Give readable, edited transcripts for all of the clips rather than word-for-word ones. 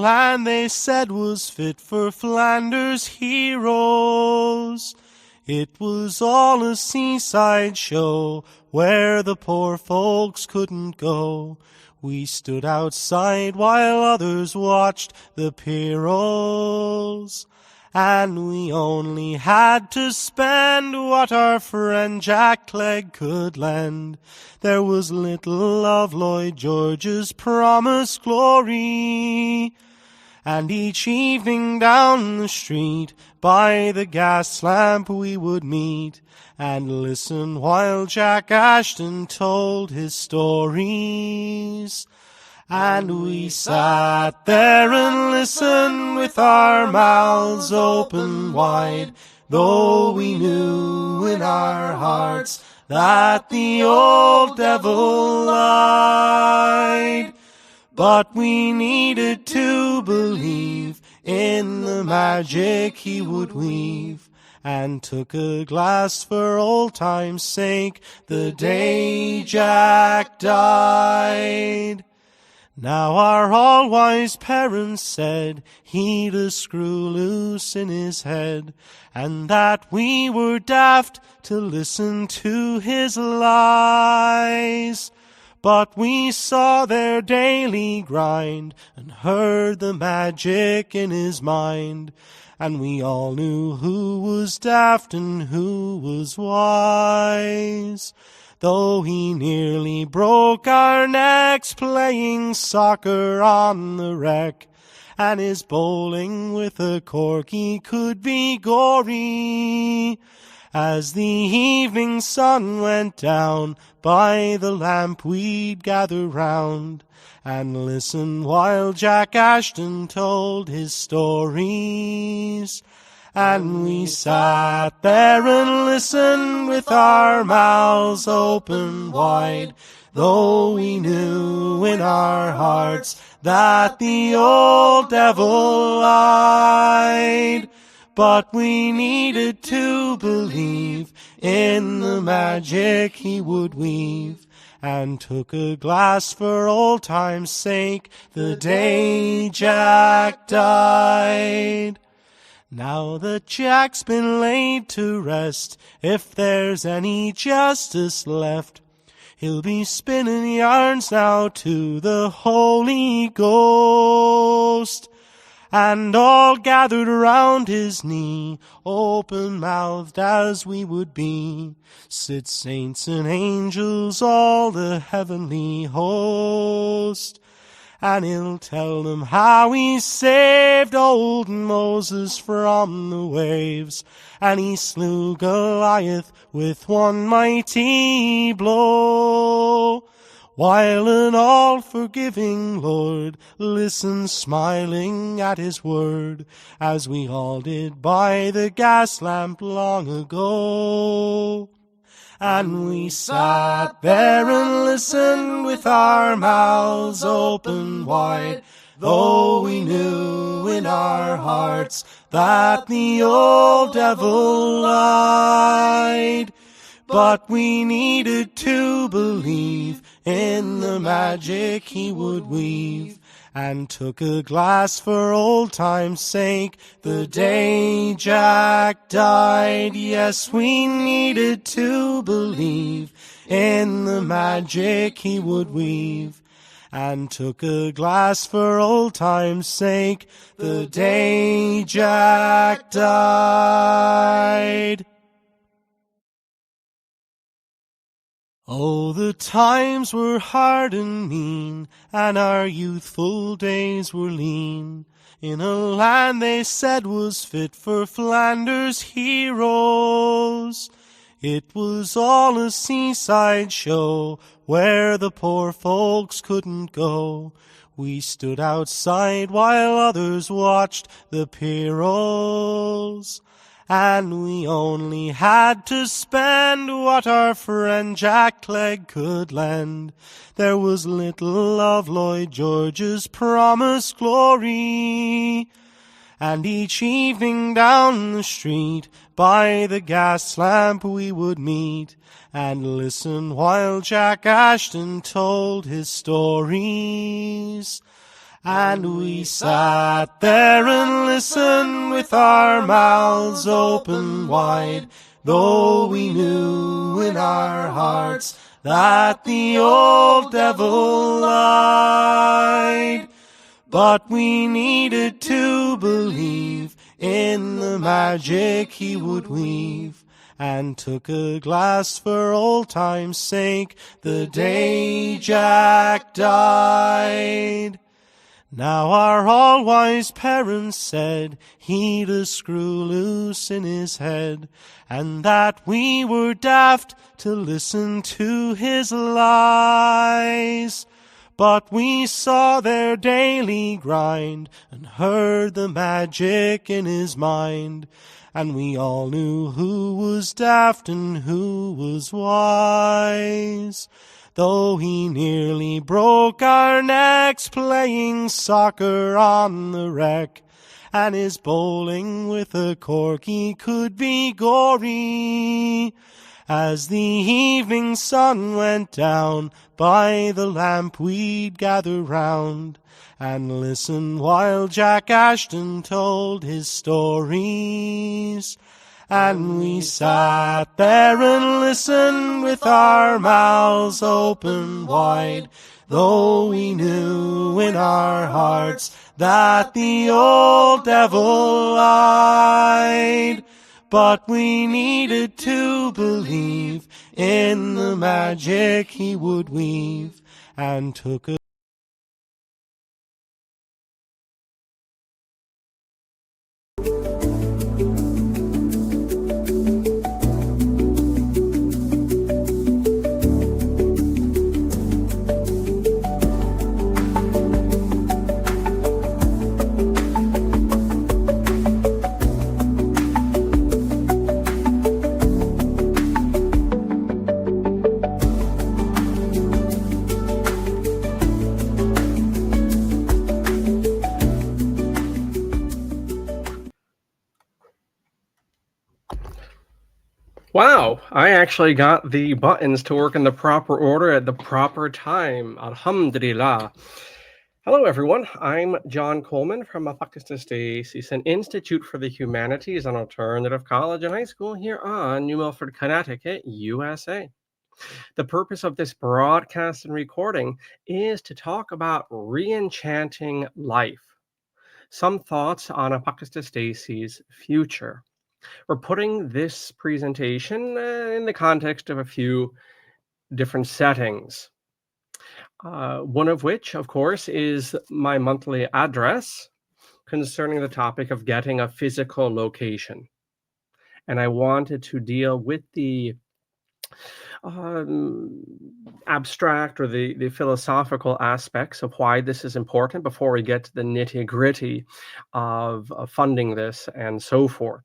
land they said was fit for Flanders heroes. It was all a seaside show where the poor folks couldn't go. We stood outside while others watched the Pierrots, and we only had to spend what our friend Jack Clegg could lend. There was little of Lloyd George's promised glory, and each evening down the street by the gas lamp we would meet and listen while Jack Ashton told his stories. And we sat there and listened with our mouths open wide, though we knew in our hearts that the old devil lied. But we needed to believe in the magic he would weave, and took a glass for old time's sake the day Jack died. Now our all-wise parents said he'd a screw loose in his head, and that we were daft to listen to his lies. But we saw their daily grind and heard the magic in his mind, and we all knew who was daft and who was wise. Though he nearly broke our necks playing soccer on the wreck, and his bowling with a corky could be gory. As the evening sun went down, by the lamp we'd gather round and listen while Jack Ashton told his stories. And we sat there and listened with our mouths open wide, though we knew in our hearts that the old devil lied. But we needed to believe in the magic he would weave, and took a glass for old time's sake the day Jack died. Now that Jack's been laid to rest, if there's any justice left, he'll be spinning yarns now to the Holy Ghost. And all gathered around his knee, open-mouthed as we would be, sit saints and angels, all the heavenly host. And he'll tell them how he saved old Moses from the waves, and he slew Goliath with one mighty blow, while an all-forgiving Lord listens smiling at his word, as we all did by the gas lamp long ago. And we sat there and listened with our mouths open wide, though we knew in our hearts that the old devil lied. But we needed to believe in the magic he would weave, and took a glass for old time's sake the day Jack died. Yes, we needed to believe in the magic he would weave, and took a glass for old time's sake the day Jack died. Oh, the times were hard and mean, and our youthful days were lean, in a land they said was fit for Flanders heroes. It was all a seaside show where the poor folks couldn't go. We stood outside while others watched the Pierrots, and we only had to spend what our friend Jack Clegg could lend. There was little of Lloyd George's promised glory, and each evening down the street by the gas lamp we would meet and listen while Jack Ashton told his stories. And we sat there and listened with our mouths open wide, though we knew in our hearts that the old devil lied. But we needed to believe in the magic he would weave, and took a glass for old time's sake the day Jack died. Now our all-wise parents said he'd a screw loose in his head, and that we were daft to listen to his lies. But we saw their daily grind and heard the magic in his mind, and we all knew who was daft and who was wise. Though he nearly broke our necks playing soccer on the wreck, and his bowling with a corky could be gory. As the evening sun went down, by the lamp we'd gather round, and listen while Jack Ashton told his stories. And we sat there and listened with our mouths open wide, though we knew in our hearts that the old devil lied. But we needed to believe in the magic he would weave, and took a Wow, I actually got the buttons to work in the proper order at the proper time. Alhamdulillah. Hello, everyone. I'm John Coleman from ApocatastasisInstitute for the Humanities, an alternative college and high school here on New Milford, Connecticut, USA. The purpose of this broadcast and recording is to talk about re-enchanting life. Some thoughts on Apocatastasis' future. We're putting this presentation in the context of a few different settings. One of which, of course, is my monthly address concerning the topic of getting a physical location. And I wanted to deal with the abstract or the philosophical aspects of why this is important before we get to the nitty-gritty of funding this and so forth.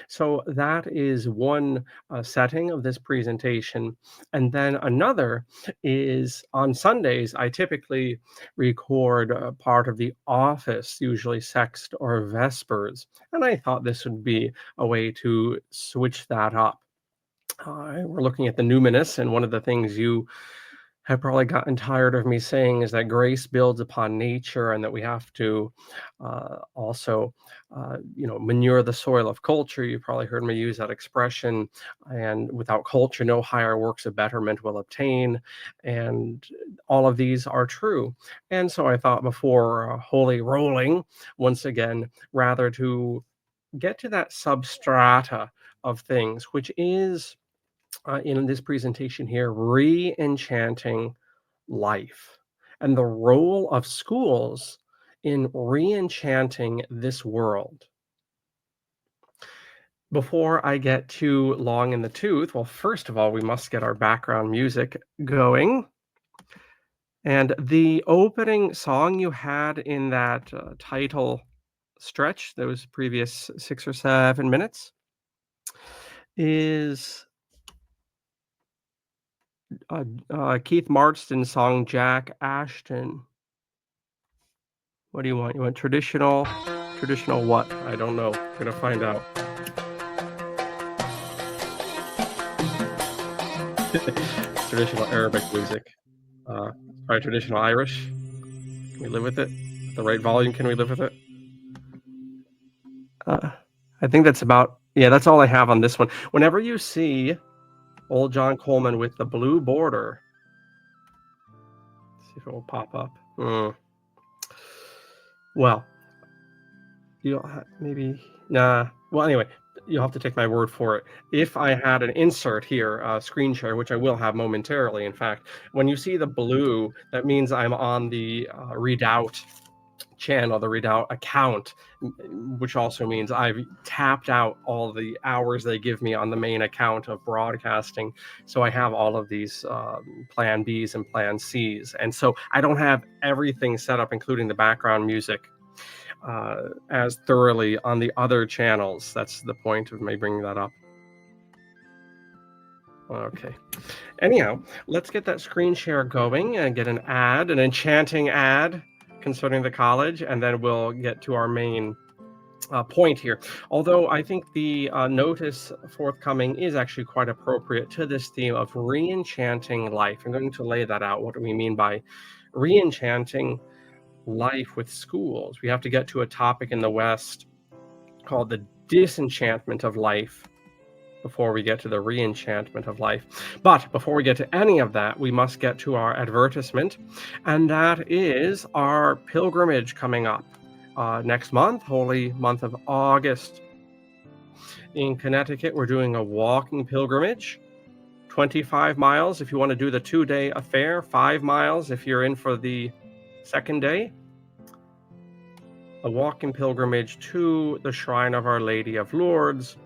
So that is one setting of this presentation. And then another is on Sundays, I typically record part of the office, usually Sext or Vespers. And I thought this would be a way to switch that up. We're looking at the numinous, and one of the things you have probably gotten tired of me saying is that grace builds upon nature, and that we have to also, manure the soil of culture. You've probably heard me use that expression. And without culture, no higher works of betterment will obtain. And all of these are true. And so I thought before wholly rolling, once again, rather to get to that substrata of things, which is in this presentation here, re-enchanting life and the role of schools in re-enchanting this world. Before I get too long in the tooth, well, first of all, we must get our background music going. And the opening song you had in that title stretch, those previous 6 or 7 minutes, is Keith Marsden's song Jack Ashton. What do you want? You want traditional? Traditional what? I don't know. I'm gonna find out. Traditional Arabic music. Probably traditional Irish. Can we live with it? the right volume? Can we live with it? I think that's about, yeah, that's all I have on this one. Whenever you see old John Coleman with the blue border, let's see if it will pop up. Well, you'll maybe, nah. Well, anyway, you'll have to take my word for it. If I had an insert here, screen share, which I will have momentarily, in fact, when you see the blue, that means I'm on the Redoubt channel, the Redoubt account, which also means I've tapped out all the hours they give me on the main account of broadcasting. So I have all of these plan Bs and plan Cs. And so I don't have everything set up, including the background music, as thoroughly on the other channels. That's the point of me bringing that up. Okay. Anyhow, let's get that screen share going and get an ad, an enchanting ad concerning the college, and then we'll get to our main point here. Although I think the notice forthcoming is actually quite appropriate to this theme of re-enchanting life. I'm going to lay that out. What do we mean by re-enchanting life with schools? We have to get to a topic in the West called the disenchantment of life before we get to the re-enchantment of life. But before we get to any of that, we must get to our advertisement, and that is our pilgrimage coming up next month, holy month of August. In Connecticut, we're doing a walking pilgrimage, 25 miles if you want to do the 2-day affair, 5 miles if you're in for the second day. A walking pilgrimage to the Shrine of Our Lady of Lourdes,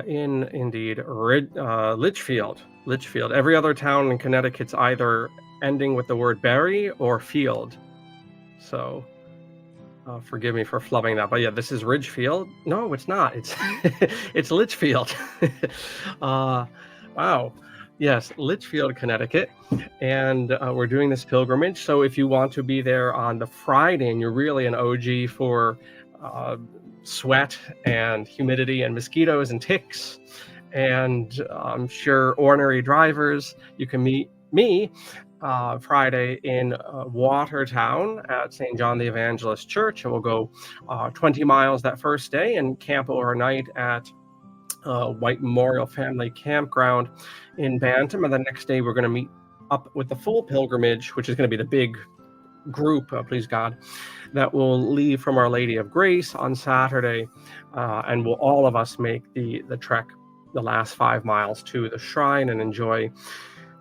in indeed Litchfield. Every other town in Connecticut's either ending with the word Berry or Field. So forgive me for flubbing that, but yeah, this is Ridgefield. No, it's not. It's it's Litchfield. Wow. Yes, Litchfield, Connecticut, and we're doing this pilgrimage. So if you want to be there on the Friday and you're really an OG for sweat and humidity and mosquitoes and ticks and I'm sure ornery drivers, you can meet me Friday in Watertown at St. John the Evangelist Church, and we'll go 20 miles that first day and camp overnight at White Memorial Family Campground in Bantam. And the next day we're going to meet up with the full pilgrimage, which is going to be the big group, please God, that will leave from Our Lady of Grace on Saturday, and will all of us make the trek, the last 5 miles to the shrine, and enjoy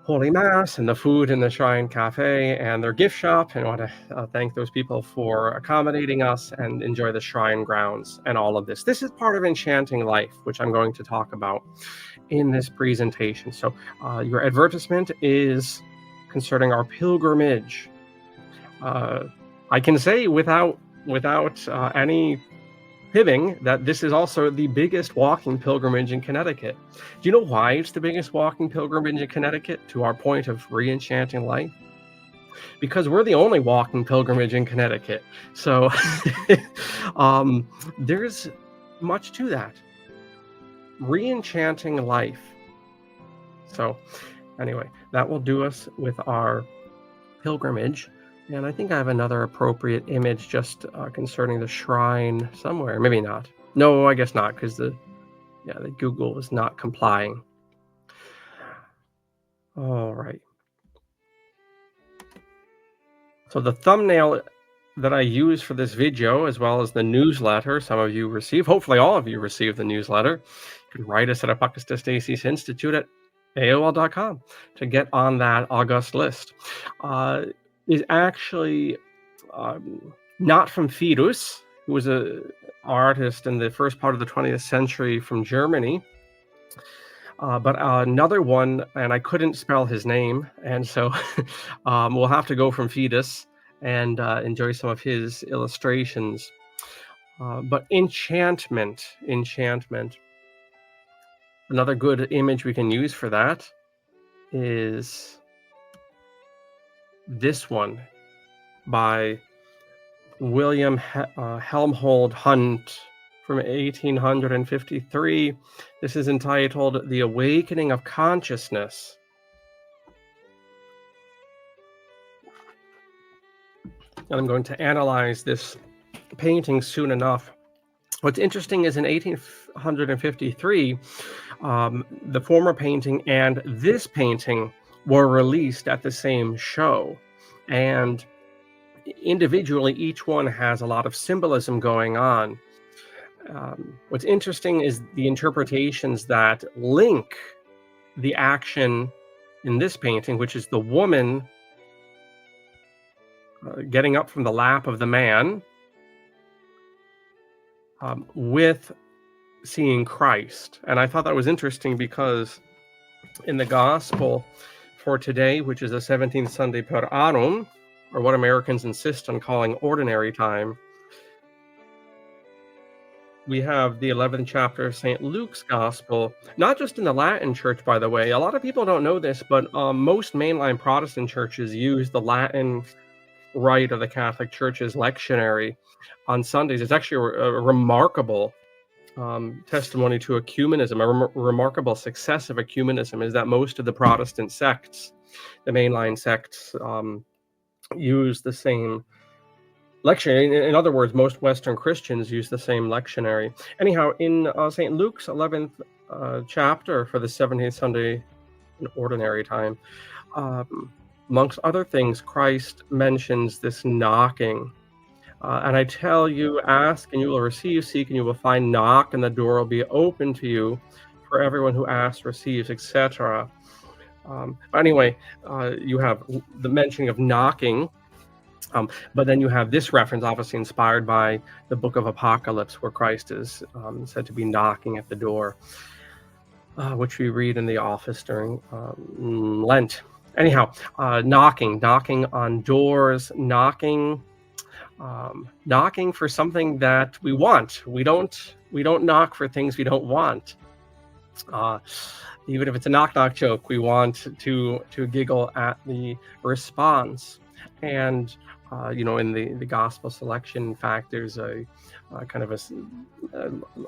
Holy Mass and the food in the Shrine Cafe and their gift shop. And I want to thank those people for accommodating us and enjoy the shrine grounds and all of this. This is part of Enchanting Life, which I'm going to talk about in this presentation. So your advertisement is concerning our pilgrimage. I can say without any fibbing that this is also the biggest walking pilgrimage in Connecticut. Do you know why it's the biggest walking pilgrimage in Connecticut, to our point of re-enchanting life? Because we're the only walking pilgrimage in Connecticut. So there's much to that. Re-enchanting life. So anyway, that will do us with our pilgrimage. And I think I have another appropriate image just concerning the shrine somewhere. Maybe not. No, I guess not, because the Google is not complying. All right. So the thumbnail that I use for this video, as well as the newsletter some of you receive, hopefully all of you receive the newsletter. You can write us at ApocatastasisInstitute at AOL.com to get on that august list. Is actually not from Fidus, who was an artist in the first part of the 20th century from Germany, but another one, and I couldn't spell his name, and so we'll have to go from Fidus and enjoy some of his illustrations. But enchantment. Another good image we can use for that is this one by William Helmholtz Hunt from 1853. This is entitled The Awakening of Consciousness. and I'm going to analyze this painting soon enough. What's interesting is in 1853, the former painting and this painting were released at the same show. And individually, each one has a lot of symbolism going on. What's interesting is the interpretations that link the action in this painting, which is the woman getting up from the lap of the man, with seeing Christ. And I thought that was interesting because in the gospel for today, which is the 17th Sunday per annum, or what Americans insist on calling ordinary time, we have the 11th chapter of St. Luke's gospel, not just in the Latin church, by the way. A lot of people don't know this, but most mainline Protestant churches use the Latin rite of the Catholic Church's lectionary on Sundays. It's actually a remarkable testimony to ecumenism. A remarkable success of ecumenism is that most of the Protestant sects, the mainline sects, use the same lectionary. In other words, most Western Christians use the same lectionary. Anyhow, in St. Luke's 11th chapter for the 17th Sunday in ordinary time, amongst other things, Christ mentions this knocking. And I tell you, ask and you will receive, seek and you will find, knock and the door will be open to you. For everyone who asks receives, etc. Anyway, you have the mentioning of knocking, but then you have this reference, obviously inspired by the book of Apocalypse, where Christ is said to be knocking at the door, which we read in the office during Lent. Anyhow, knocking on doors, knocking for something that we want. We don't knock for things we don't want. Even if it's a knock joke, we want to giggle at the response. And in the gospel selection, in fact, there's a kind of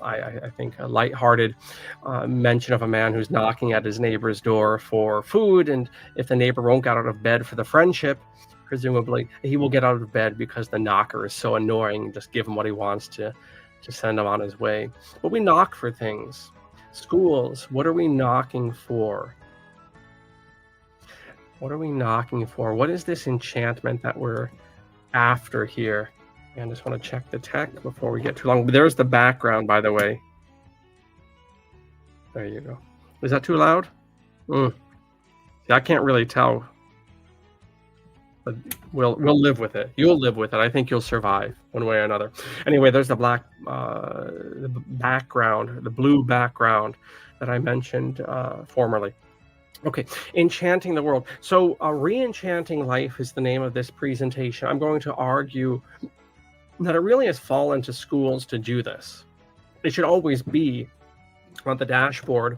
I think a lighthearted mention of a man who's knocking at his neighbor's door for food, and if the neighbor won't get out of bed for the friendship, presumably he will get out of bed because the knocker is so annoying, and just give him what he wants to send him on his way. But we knock for things. Schools, what are we knocking for? What are we knocking for? What is this enchantment that we're after here? And I just want to check the tech before we get too long. There's the background, by the way. There you go. Is that too loud? See, I can't really tell. But we'll live with it. You'll live with it. I think you'll survive one way or another. Anyway, there's the background, the blue background that I mentioned formerly. Okay, enchanting the world. So Re-Enchanting Life is the name of this presentation. I'm going to argue that it really has fallen to schools to do this. It should always be on the dashboard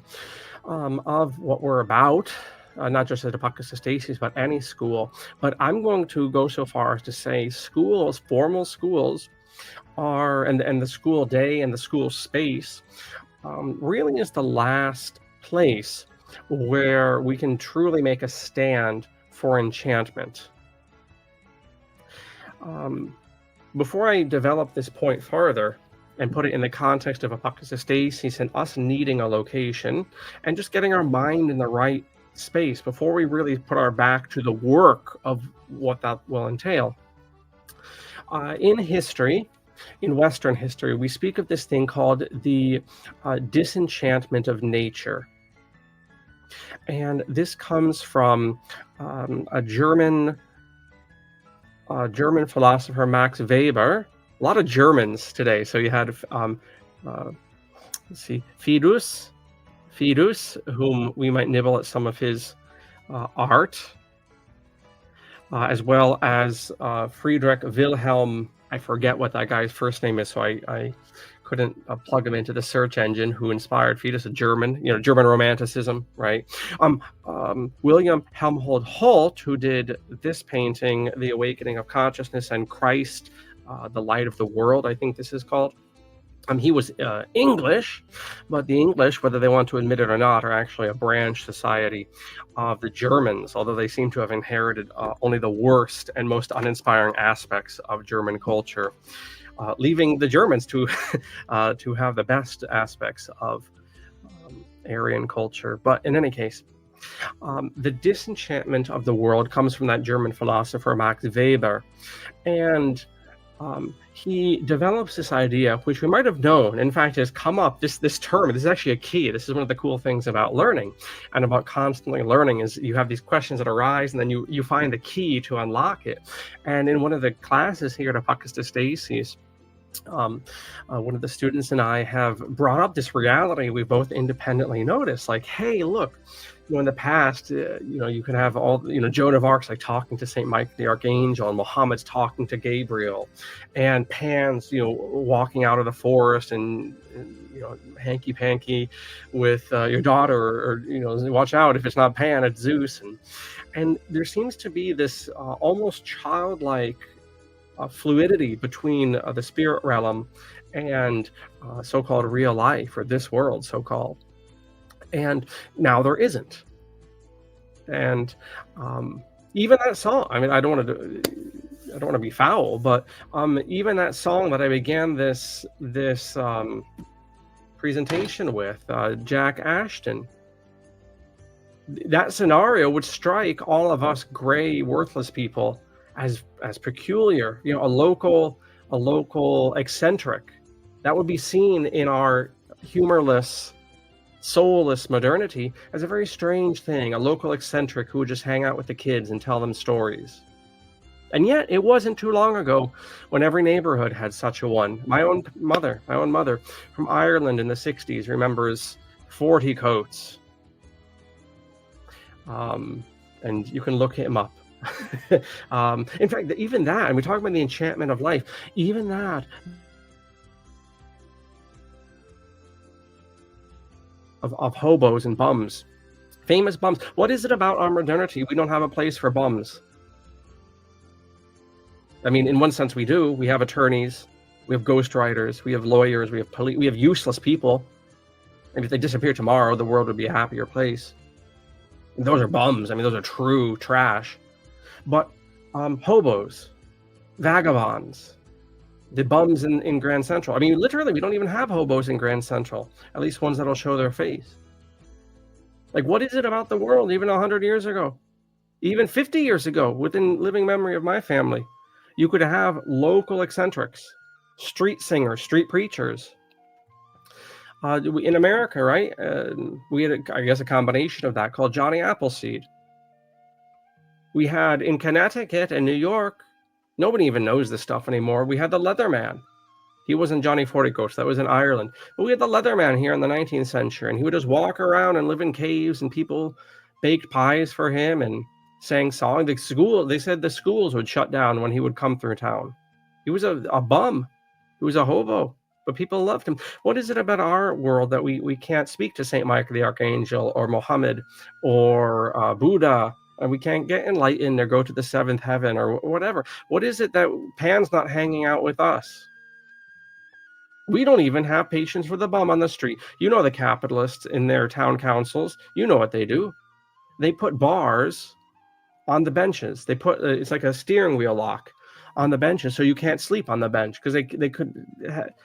of what we're about, not just at Apocatastastis, but any school. But I'm going to go so far as to say schools, formal schools, are, and the school day and the school space really is the last place where we can truly make a stand for enchantment. Before I develop this point further and put it in the context of Apocatastastis and us needing a location and just getting our mind in the right space before we really put our back to the work of what that will entail. In history, in Western history, we speak of this thing called the disenchantment of nature. And this comes from a German philosopher, Max Weber. A lot of Germans today. So you had, let's see, Fidus, whom we might nibble at some of his art, as well as Friedrich Wilhelm. I forget what that guy's first name is, so I couldn't plug him into the search engine, who inspired Fidus, a German, German Romanticism, right? William Helmholtz Holt, who did this painting, The Awakening of Consciousness and Christ, the Light of the World, I think this is called. He was English, but the English, whether they want to admit it or not, are actually a branch society of the Germans, although they seem to have inherited only the worst and most uninspiring aspects of German culture, leaving the Germans to to have the best aspects of Aryan culture. But in any case, the disenchantment of the world comes from that German philosopher Max Weber, and he develops this idea, which we might have known, in fact, has come up, this term, this is actually a key. This is one of the cool things about learning and about constantly learning, is you have these questions that arise, and then you find the key to unlock it. And in one of the classes here at ApocatastasisInstitute, one of the students and I have brought up this reality we both independently noticed, like, hey, look, in the past, you can have all, Joan of Arc's like talking to Saint Michael the Archangel, and Muhammad's talking to Gabriel, and Pan's, walking out of the forest and hanky panky with your daughter, or watch out, if it's not Pan, it's Zeus, and there seems to be this almost childlike fluidity between the spirit realm and so-called real life, or this world, so-called. And now there isn't. And even that song, I mean, I don't want to be foul, but even that song that I began this presentation with, Jack Ashton, that scenario would strike all of us gray, worthless people as peculiar, a local eccentric. That would be seen in our humorless, soulless modernity as a very strange thing, a local eccentric who would just hang out with the kids and tell them stories. And yet it wasn't too long ago when every neighborhood had such a one. My own mother from Ireland in the 60s remembers 40 Coates. And you can look him up. In fact, even that, and we talk about the enchantment of life, even that of hobos and bums, famous bums. What is it about our modernity? We don't have a place for bums. I mean, in one sense we do. We have attorneys, we have ghostwriters, we have lawyers, we have police, we have useless people. And if they disappear tomorrow, the world would be a happier place. And those are bums. I mean, those are true trash. But hobos, vagabonds, the bums in Grand Central. I mean, literally, we don't even have hobos in Grand Central, at least ones that'll show their face. Like, what is it about the world, even 100 years ago, even 50 years ago, within living memory of my family, you could have local eccentrics, street singers, street preachers. In America, right, we had, I guess, a combination of that called Johnny Appleseed. We had in Connecticut and New York, nobody even knows this stuff anymore. We had the Leatherman. He wasn't Johnny Fortycoats, that was in Ireland. But we had the Leatherman here in the 19th century, and he would just walk around and live in caves, and people baked pies for him and sang songs. They said the schools would shut down when he would come through town. He was a bum. He was a hobo, but people loved him. What is it about our world that we can't speak to Saint Michael the Archangel or Muhammad or Buddha, and we can't get enlightened or go to the seventh heaven or whatever? What is it that Pan's not hanging out with us? We don't even have patience for the bum on the street. The capitalists in their town councils, what they do. They put bars on the benches. They put, it's like a steering wheel lock on the benches, so you can't sleep on the bench, because they could,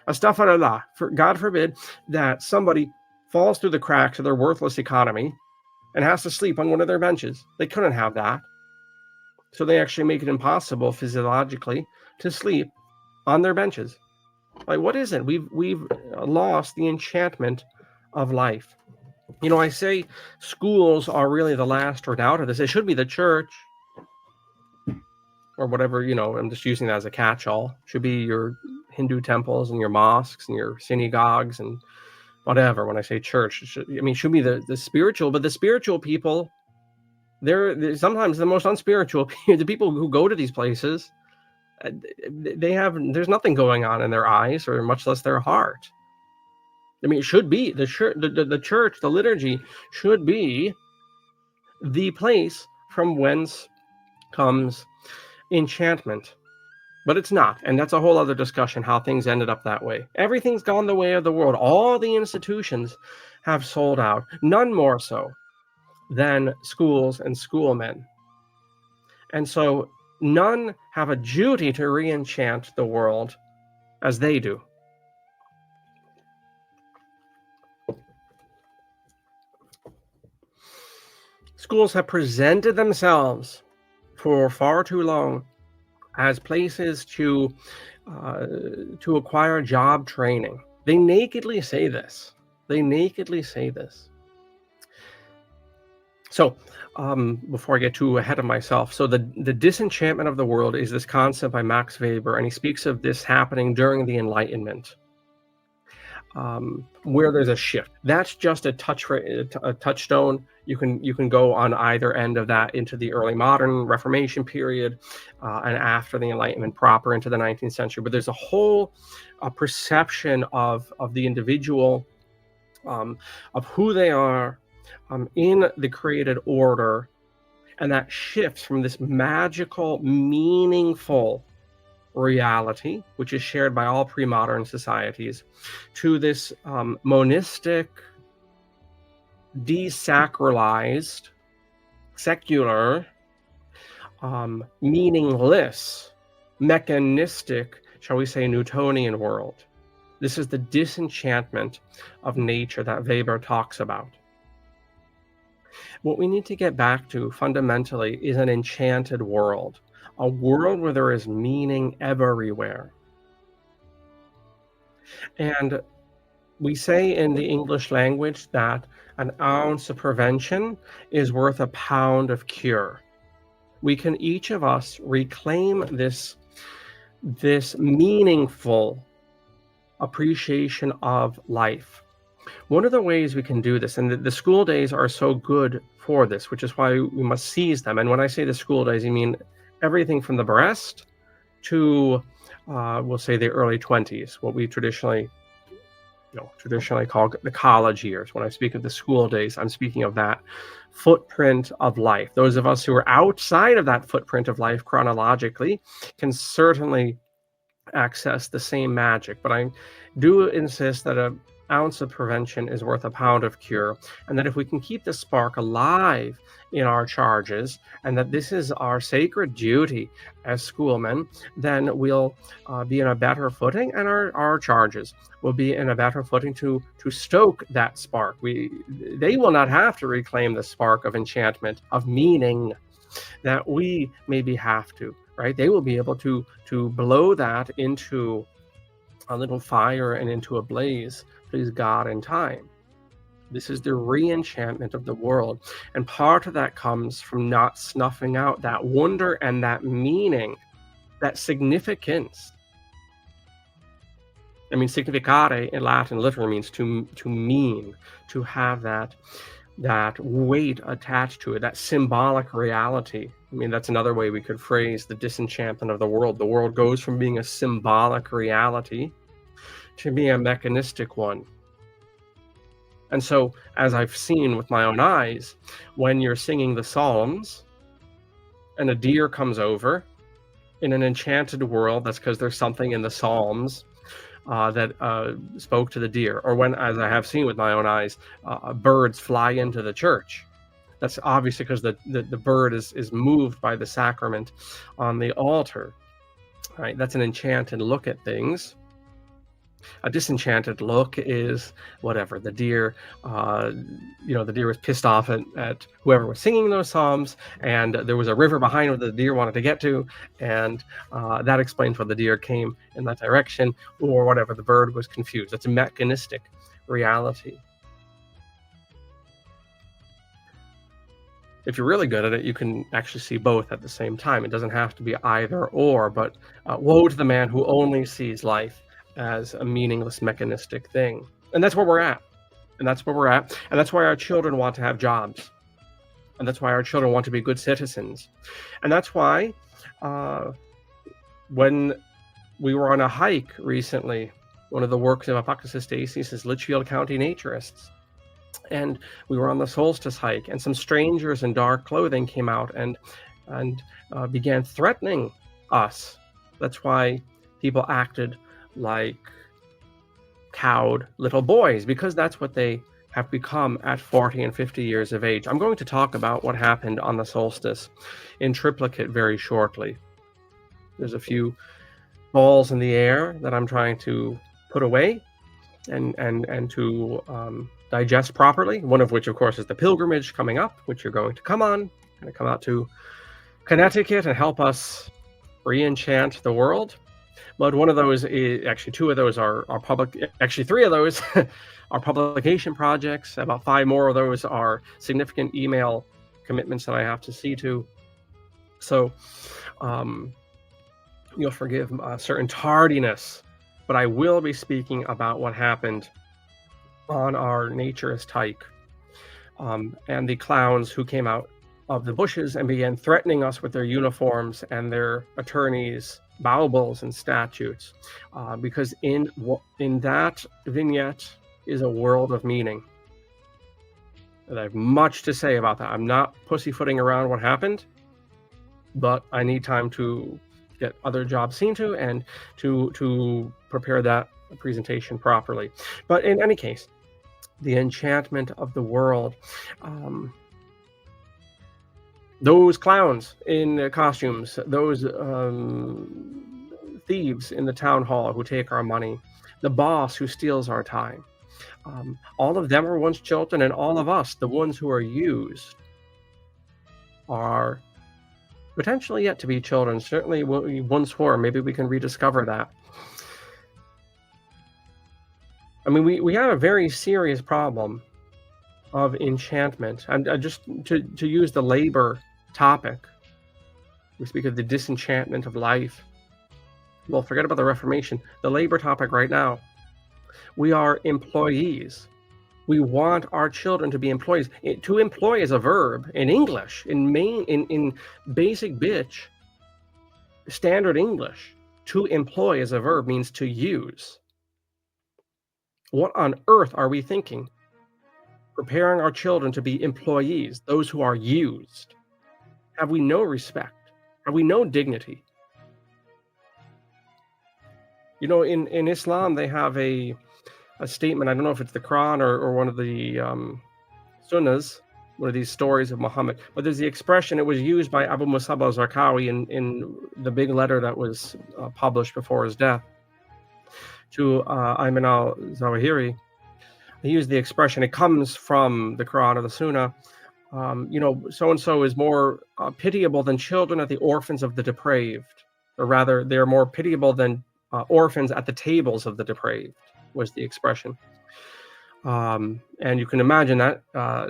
astaghfirullah, God forbid that somebody falls through the cracks of their worthless economy and has to sleep on one of their benches. They couldn't have that. So they actually make it impossible physiologically to sleep on their benches. Like, what is it? We've lost the enchantment of life. I say schools are really the last redoubt of this. It should be the church, or whatever, I'm just using that as a catch-all. Should be your Hindu temples and your mosques and your synagogues and whatever. When I say church, should be the spiritual, but the spiritual people, they're sometimes the most unspiritual. The people who go to these places, there's nothing going on in their eyes, or much less their heart. It should be the church, the liturgy should be the place from whence comes enchantment. But it's not, and that's a whole other discussion, how things ended up that way. Everything's gone the way of the world. All the institutions have sold out, none more so than schools and schoolmen. And so none have a duty to re-enchant the world as they do. Schools have presented themselves for far too long as places to acquire job training. They nakedly say this. They nakedly say this. So, before I get too ahead of myself, so the disenchantment of the world is this concept by Max Weber, and he speaks of this happening during the Enlightenment, where there's a shift. That's just a touchstone. You can go on either end of that into the early modern Reformation period, and after the Enlightenment proper into the 19th century. But there's a whole perception of the individual, of who they are in the created order, and that shifts from this magical, meaningful reality, which is shared by all pre-modern societies, to this monistic, desacralized, secular, meaningless, mechanistic, shall we say, Newtonian world. This is the disenchantment of nature that Weber talks about. What we need to get back to fundamentally is an enchanted world, a world where there is meaning everywhere. And we say in the English language that an ounce of prevention is worth a pound of cure. We can each of us reclaim this meaningful appreciation of life. One of the ways we can do this, and the school days are so good for this, which is why we must seize them. And when I say the school days, I mean everything from the breast to, we'll say, the early 20s, what we traditionally call the college years. When I speak of the school days, I'm speaking of that footprint of life. Those of us who are outside of that footprint of life chronologically can certainly access the same magic. But I do insist that an ounce of prevention is worth a pound of cure, and that if we can keep the spark alive in our charges, and that this is our sacred duty as schoolmen, then we'll be in a better footing, and our charges will be in a better footing to stoke that spark. They will not have to reclaim the spark of enchantment, of meaning, that we maybe have to, right? They will be able to blow that into a little fire and into a blaze, please God, in time. This is the re-enchantment of the world. And part of that comes from not snuffing out that wonder and that meaning, that significance. I mean, significare in Latin literally means to mean, to have that weight attached to it, that symbolic reality. I mean, that's another way we could phrase the disenchantment of the world. The world goes from being a symbolic reality to being a mechanistic one. And so, as I've seen with my own eyes, when you're singing the Psalms and a deer comes over in an enchanted world, that's because there's something in the Psalms that spoke to the deer. Or when, as I have seen with my own eyes, birds fly into the church. That's obviously because the bird is moved by the sacrament on the altar. Right? That's an enchanted look at things. A disenchanted look is whatever. The deer, the deer was pissed off at whoever was singing those psalms, and there was a river behind where the deer wanted to get to, and that explains why the deer came in that direction, or whatever. The bird was confused. That's a mechanistic reality. If you're really good at it, you can actually see both at the same time. It doesn't have to be either or, but woe to the man who only sees life as a meaningless mechanistic thing. And that's where we're at. And that's why our children want to have jobs. And that's why our children want to be good citizens. And that's why when we were on a hike recently, one of the works of ApocatastasisInstitute is Litchfield County Naturists. And we were on the solstice hike, and some strangers in dark clothing came out and began threatening us That's why people acted like cowed little boys, because that's what they have become at 40 and 50 years of age. I'm going to talk about what happened on the solstice in triplicate very shortly. There's a few balls in the air that I'm trying to put away and to digest properly. One of which, of course, is the pilgrimage coming up, which you're going to come on. Going to come out to Connecticut and help us re-enchant the world. But one of those is actually, two of those are public. Actually, three of those are publication projects. About 5 more of those are significant email commitments that I have to see to. So you'll forgive certain tardiness, but I will be speaking about what happened on our naturist hike and the clowns who came out of the bushes and began threatening us with their uniforms and their attorneys' baubles and statutes, because in that vignette is a world of meaning. And I have much to say about that. I'm not pussyfooting around what happened, but I need time to get other jobs seen to and to prepare that presentation properly. But in any case, the enchantment of the world. Those clowns in costumes, those thieves in the town hall who take our money, the boss who steals our time, all of them are once children, and all of us, the ones who are used, are potentially yet to be children. Certainly we once were. Maybe we can rediscover that. I mean, we have a very serious problem of enchantment. And just to use the labor topic, we speak of the disenchantment of life. Well, forget about the Reformation. The labor topic right now. We are employees. We want our children to be employees. To employ is a verb in English, in basic bitch, standard English. To employ as a verb means to use. What on earth are we thinking? Preparing our children to be employees, those who are used. Have we no respect? Have we no dignity? You know, in Islam, they have a statement. I don't know if it's the Quran or one of the Sunnahs, one of these stories of Muhammad, but there's the expression. It was used by Abu Musab al-Zarqawi in the big letter that was published before his death to Ayman al-Zawahiri. He used the expression. It comes from the Quran or the Sunnah. You know, so-and-so is more pitiable than children at the orphans of the depraved, or rather, they're more pitiable than orphans at the tables of the depraved, was the expression. And you can imagine that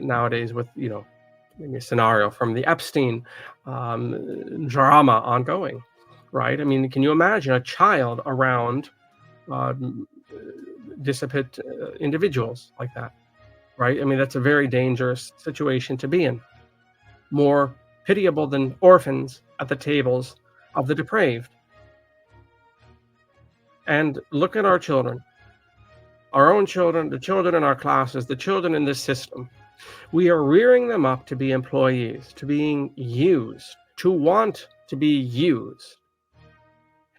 nowadays with, you know, maybe a scenario from the Epstein drama ongoing, right? I mean, can you imagine a child around dissipate individuals like that, right? I mean, that's a very dangerous situation to be in. More pitiable than orphans at the tables of the depraved. And look at our children, our own children, the children in our classes, the children in this system. We are rearing them up to be employees, to being used, to want to be used.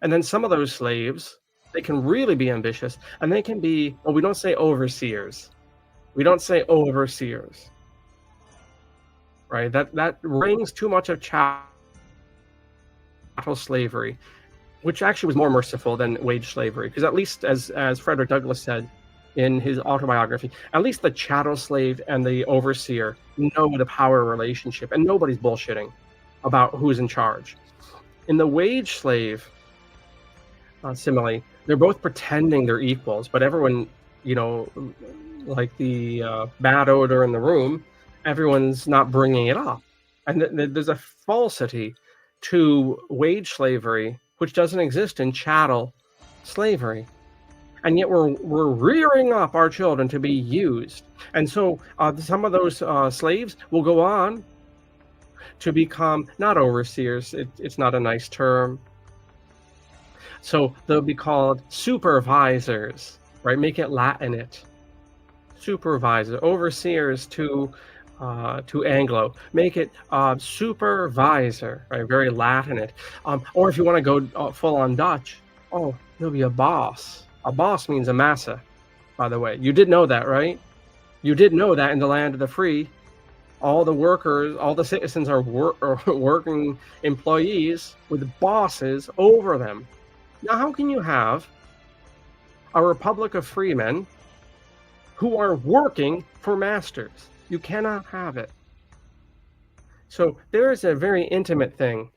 And then some of those slaves, they can really be ambitious, and they can be, well, we don't say overseers. We don't say overseers, right? That rings too much of chattel slavery, which actually was more merciful than wage slavery, because at least, as Frederick Douglass said in his autobiography, at least the chattel slave and the overseer know the power relationship, and nobody's bullshitting about who's in charge. In the wage slave simile, they're both pretending they're equals, but everyone, you know, like the bad odor in the room, everyone's not bringing it up. And there's a falsity to wage slavery, which doesn't exist in chattel slavery. And yet we're rearing up our children to be used. And so some of those slaves will go on to become, not overseers, it's not a nice term. So they'll be called supervisors, right? Make it Latinate. Supervisors, overseers to to Anglo. Make it supervisor, right? Very Latinate. Or if you want to go full on Dutch, oh, there'll be a boss. A boss means a massa, by the way. You did know that, right? You did know that in the land of the free, all the workers, all the citizens are working employees with bosses over them. Now, how can you have a republic of free men who are working for masters? You cannot have it. So there is a very intimate thing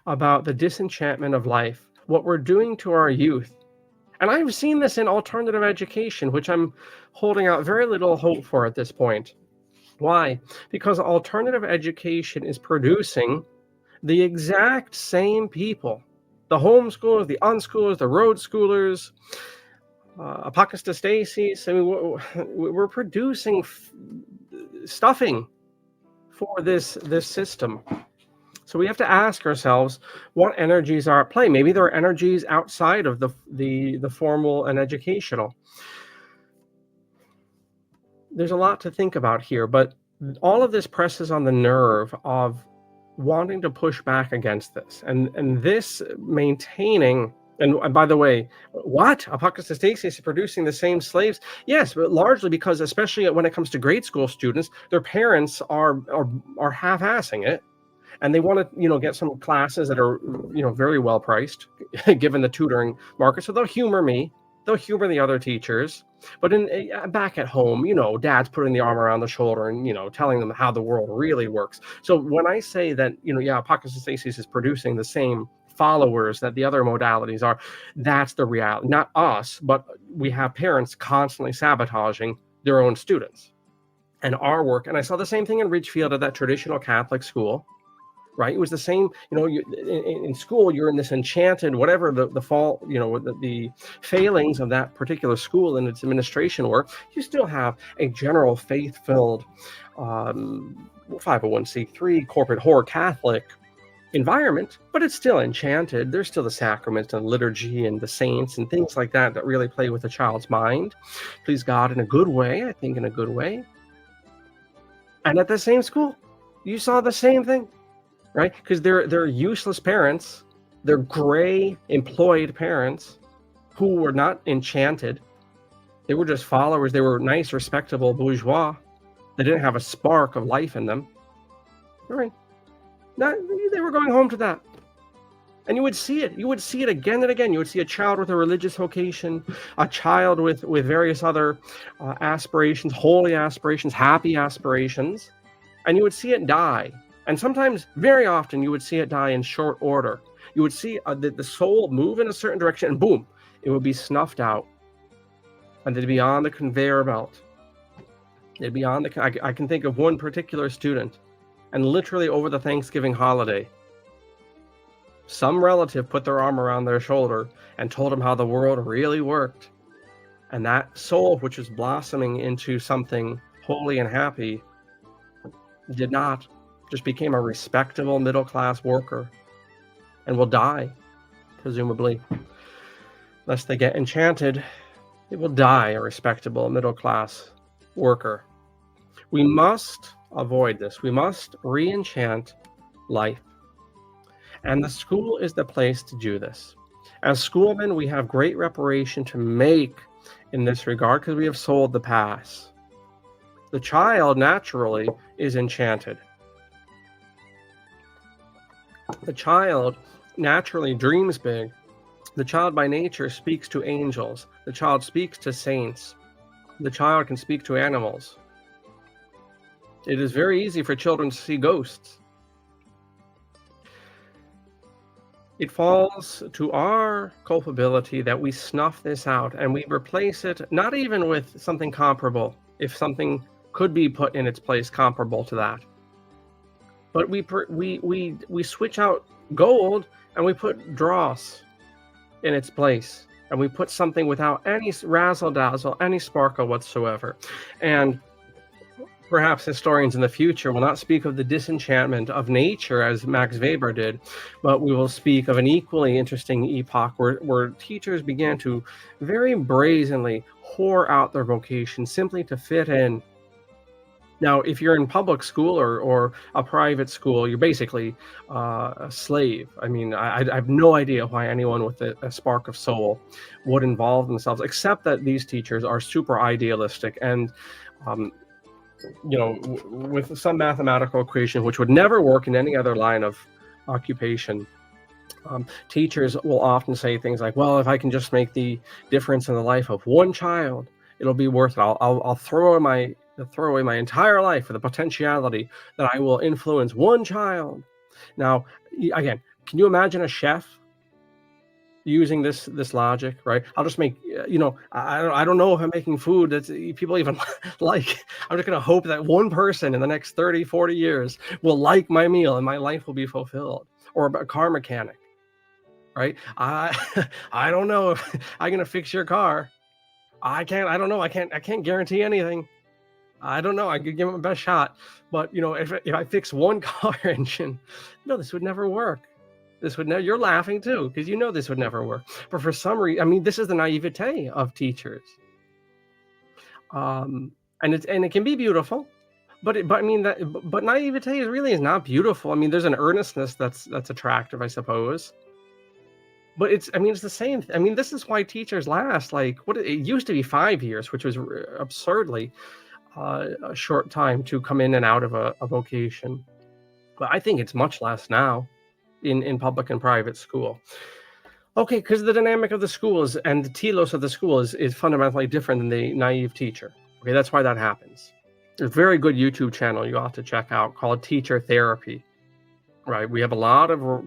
about the disenchantment of life, what we're doing to our youth. And I've seen this in alternative education, which I'm holding out very little hope for at this point. Why? Because alternative education is producing the exact same people. The homeschoolers, the unschoolers, the road schoolers, ApocatastasisInstitute. I mean, we're producing stuffing for this system. So we have to ask ourselves what energies are at play. Maybe there are energies outside of the formal and educational. There's a lot to think about here, but all of this presses on the nerve of wanting to push back against this, and this maintaining. And by the way, what? ApocatastasisInstitute is producing the same slaves? Yes, but largely because, especially when it comes to grade school students, their parents are half-assing it, and they want to, get some classes that are, very well priced, given the tutoring market. So they'll humor me, they'll humor the other teachers, but back at home, dad's putting the arm around the shoulder and telling them how the world really works. So when I say that, ApocatastasisInstitute is producing the same followers that the other modalities are, that's the reality. Not us, but we have parents constantly sabotaging their own students and our work. And I saw the same thing in Ridgefield at that traditional Catholic school, right? It was the same, in school, you're in this enchanted, whatever the fault, the failings of that particular school and its administration were, you still have a general faith-filled 501c3 corporate whore Catholic environment, but it's still enchanted. There's still the sacraments and liturgy and the saints and things like that that really play with a child's mind. Please God in a good way, I think in a good way. And at the same school, you saw the same thing, right? Because they're useless parents, they're gray employed parents who were not enchanted. They were just followers. They were nice, respectable bourgeois. They didn't have a spark of life in them. Right? They were going home to that. And you would see it. You would see it again and again. You would see a child with a religious vocation, a child with various other aspirations, holy aspirations, happy aspirations, and you would see it die. And sometimes, very often, you would see it die in short order. You would see the soul move in a certain direction, and boom, it would be snuffed out. And they'd be on the conveyor belt. They'd be on I can think of one particular student, and literally over the Thanksgiving holiday, some relative put their arm around their shoulder and told them how the world really worked. And that soul, which was blossoming into something holy and happy, did not. Just became a respectable middle-class worker and will die, presumably. Unless they get enchanted, it will die a respectable middle-class worker. We must avoid this. We must re-enchant life. And the school is the place to do this. As schoolmen, we have great reparation to make in this regard because we have sold the pass. The child, naturally, is enchanted. The child naturally dreams big. The child by nature speaks to angels. The child speaks to saints. The child can speak to animals. It is very easy for children to see ghosts. It falls to our culpability that we snuff this out and we replace it, not even with something comparable, if something could be put in its place comparable to that. But we switch out gold and we put dross in its place. And we put something without any razzle-dazzle, any sparkle whatsoever. And perhaps historians in the future will not speak of the disenchantment of nature as Max Weber did, but we will speak of an equally interesting epoch where teachers began to very brazenly whore out their vocation simply to fit in. Now, if you're in public school or a private school, you're basically a slave. I mean, I have no idea why anyone with a spark of soul would involve themselves, except that these teachers are super idealistic and, um, with some mathematical equation which would never work in any other line of occupation. Teachers will often say things like, "Well, if I can just make the difference in the life of one child, it'll be worth it. I'll throw away my entire life for the potentiality that I will influence one child." Now, again, can you imagine a chef using this logic, right? I'll just make, I don't know if I'm making food that people even like. I'm just going to hope that one person in the next 30, 40 years will like my meal and my life will be fulfilled. Or a car mechanic. Right? I don't know if I'm gonna fix your car. I don't know. I can't guarantee anything. I don't know. I could give it my best shot. But if I fix one car engine, no, this would never work. This would never. You're laughing too, because this would never work. But for some reason, I mean, this is the naivete of teachers. And it can be beautiful. But naivete really is not beautiful. I mean, there's an earnestness that's attractive, I suppose. But it's the same. I mean, this is why teachers last, like, it used to be 5 years, which was absurdly a short time to come in and out of a vocation. But I think it's much less now in public and private school. Okay, because the dynamic of the schools and the telos of the school is fundamentally different than the naive teacher. Okay, that's why that happens. There's a very good YouTube channel you ought to check out called Teacher Therapy. Right, we have a lot of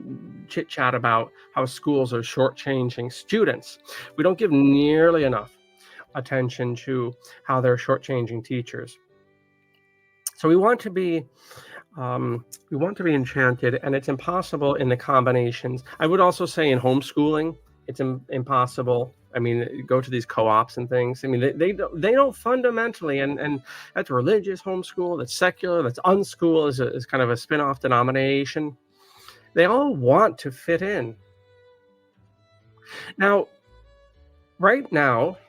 chit chat about how schools are shortchanging students. We don't give nearly enough attention to how they're shortchanging teachers. So we want to be enchanted, and it's impossible in the combinations. I would also say in homeschooling, it's impossible. I mean, go to these co-ops and things. I mean, they don't fundamentally, and that's religious homeschool, that's secular, that's unschool is kind of a spin-off denomination. They all want to fit in. Now, right now,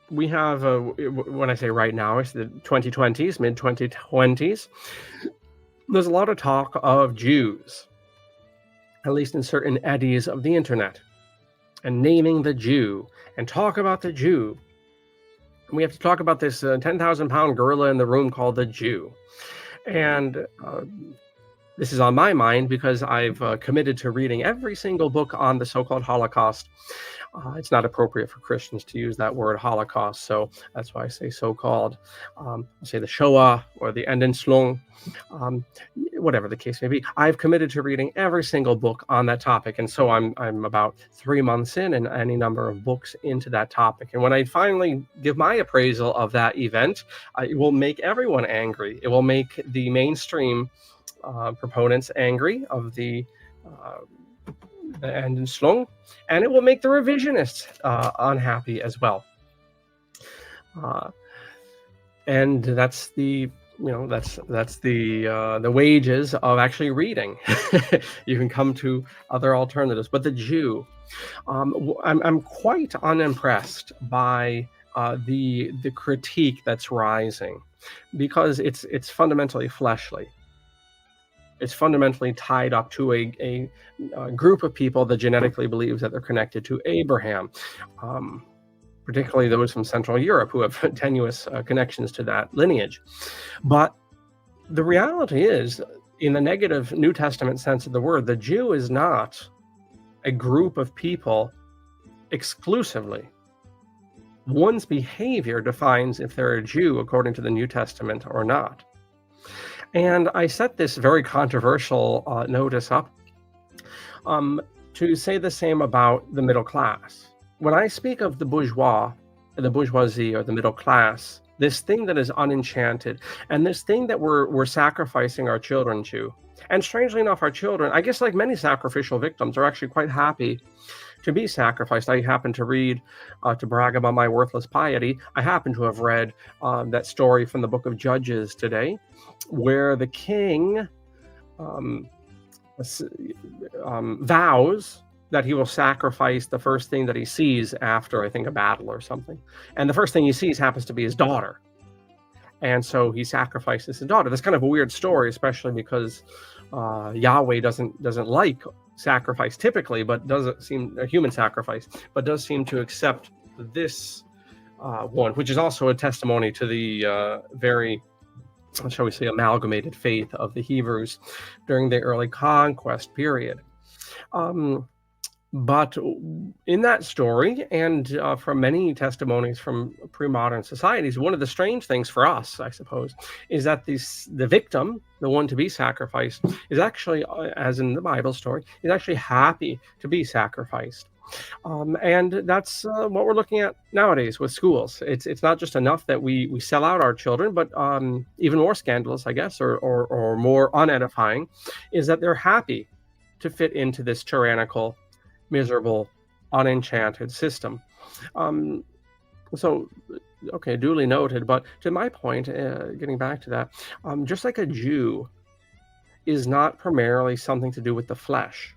we have, when I say right now, it's the 2020s, mid-2020s. There's a lot of talk of Jews, at least in certain eddies of the internet, and naming the Jew, and talk about the Jew. And we have to talk about this 10,000-pound gorilla in the room called the Jew. And this is on my mind because I've committed to reading every single book on the so-called Holocaust. It's not appropriate for Christians to use that word Holocaust, so that's why I say so-called. I'll say the Shoah or the Enroll, whatever the case may be. I've committed to reading every single book on that topic, and so I'm about 3 months in and any number of books into that topic. And when I finally give my appraisal of that event, it will make everyone angry. It will make the mainstream proponents angry of the Enroll, and it will make the revisionists unhappy as well. And that's the the wages of actually reading. You can come to other alternatives, but the Jew, I'm quite unimpressed by the critique that's rising, because it's fundamentally fleshly. It's fundamentally tied up to a group of people that genetically believes that they're connected to Abraham, particularly those from Central Europe who have tenuous connections to that lineage. But the reality is, in the negative New Testament sense of the word, the Jew is not a group of people exclusively. One's behavior defines if they're a Jew according to the New Testament or not. And I set this very controversial notice up to say the same about the middle class. When I speak of the bourgeoisie, or the middle class, this thing that is unenchanted, and this thing that we're sacrificing our children to, and strangely enough, our children, I guess like many sacrificial victims, are actually quite happy to be sacrificed. I happen to read, to brag about my worthless piety, I happen to have read that story from the book of Judges today, where the king vows that he will sacrifice the first thing that he sees after, I think, a battle or something. And the first thing he sees happens to be his daughter. And so he sacrifices his daughter. That's kind of a weird story, especially because Yahweh doesn't like sacrifice typically, but doesn't seem a human sacrifice, but does seem to accept this one, which is also a testimony to the very, shall we say, amalgamated faith of the Hebrews during the early conquest period. But in that story, and from many testimonies from pre-modern societies, one of the strange things for us, I suppose, is that the victim, the one to be sacrificed, is actually, as in the Bible story, is actually happy to be sacrificed. And that's what we're looking at nowadays with schools. It's not just enough that we sell out our children, but even more scandalous, I guess, or more unedifying, is that they're happy to fit into this tyrannical, miserable, unenchanted system. So, okay, duly noted. But to my point, getting back to that, just like a Jew is not primarily something to do with the flesh.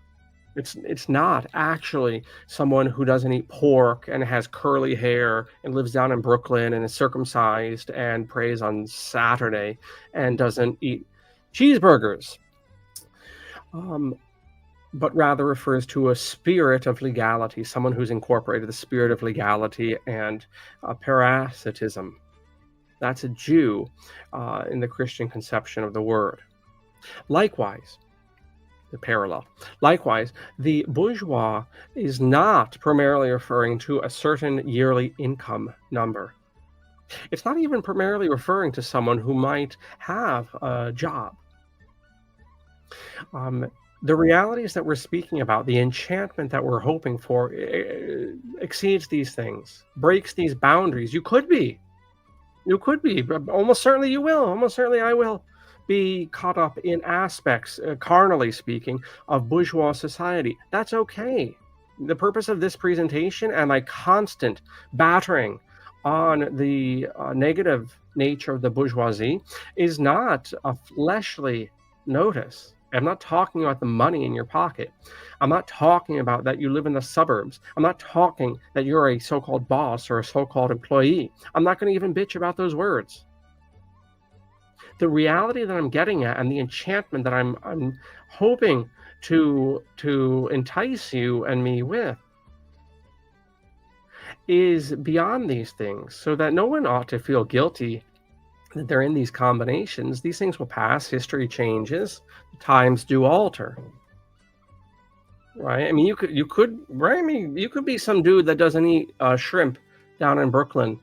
It's not actually someone who doesn't eat pork and has curly hair and lives down in Brooklyn and is circumcised and prays on Saturday and doesn't eat cheeseburgers. But rather refers to a spirit of legality, someone who's incorporated the spirit of legality and parasitism. That's a Jew in the Christian conception of the word. Likewise, the parallel. Likewise, the bourgeois is not primarily referring to a certain yearly income number. It's not even primarily referring to someone who might have a job. The realities that we're speaking about, the enchantment that we're hoping for, exceeds these things, breaks these boundaries. You could be, almost certainly you will, almost certainly I will be caught up in aspects, carnally speaking, of bourgeois society. That's okay. The purpose of this presentation and my constant battering on the negative nature of the bourgeoisie is not a fleshly notice. I'm not talking about the money in your pocket. I'm not talking about that you live in the suburbs. I'm not talking that you're a so-called boss or a so-called employee. I'm not going to even bitch about those words. The reality that I'm getting at and the enchantment that I'm hoping to entice you and me with is beyond these things, so that no one ought to feel guilty that they're in these combinations. These things will pass. History changes. Times do alter. Right? I mean, you could right? I mean, you could be some dude that doesn't eat shrimp down in Brooklyn,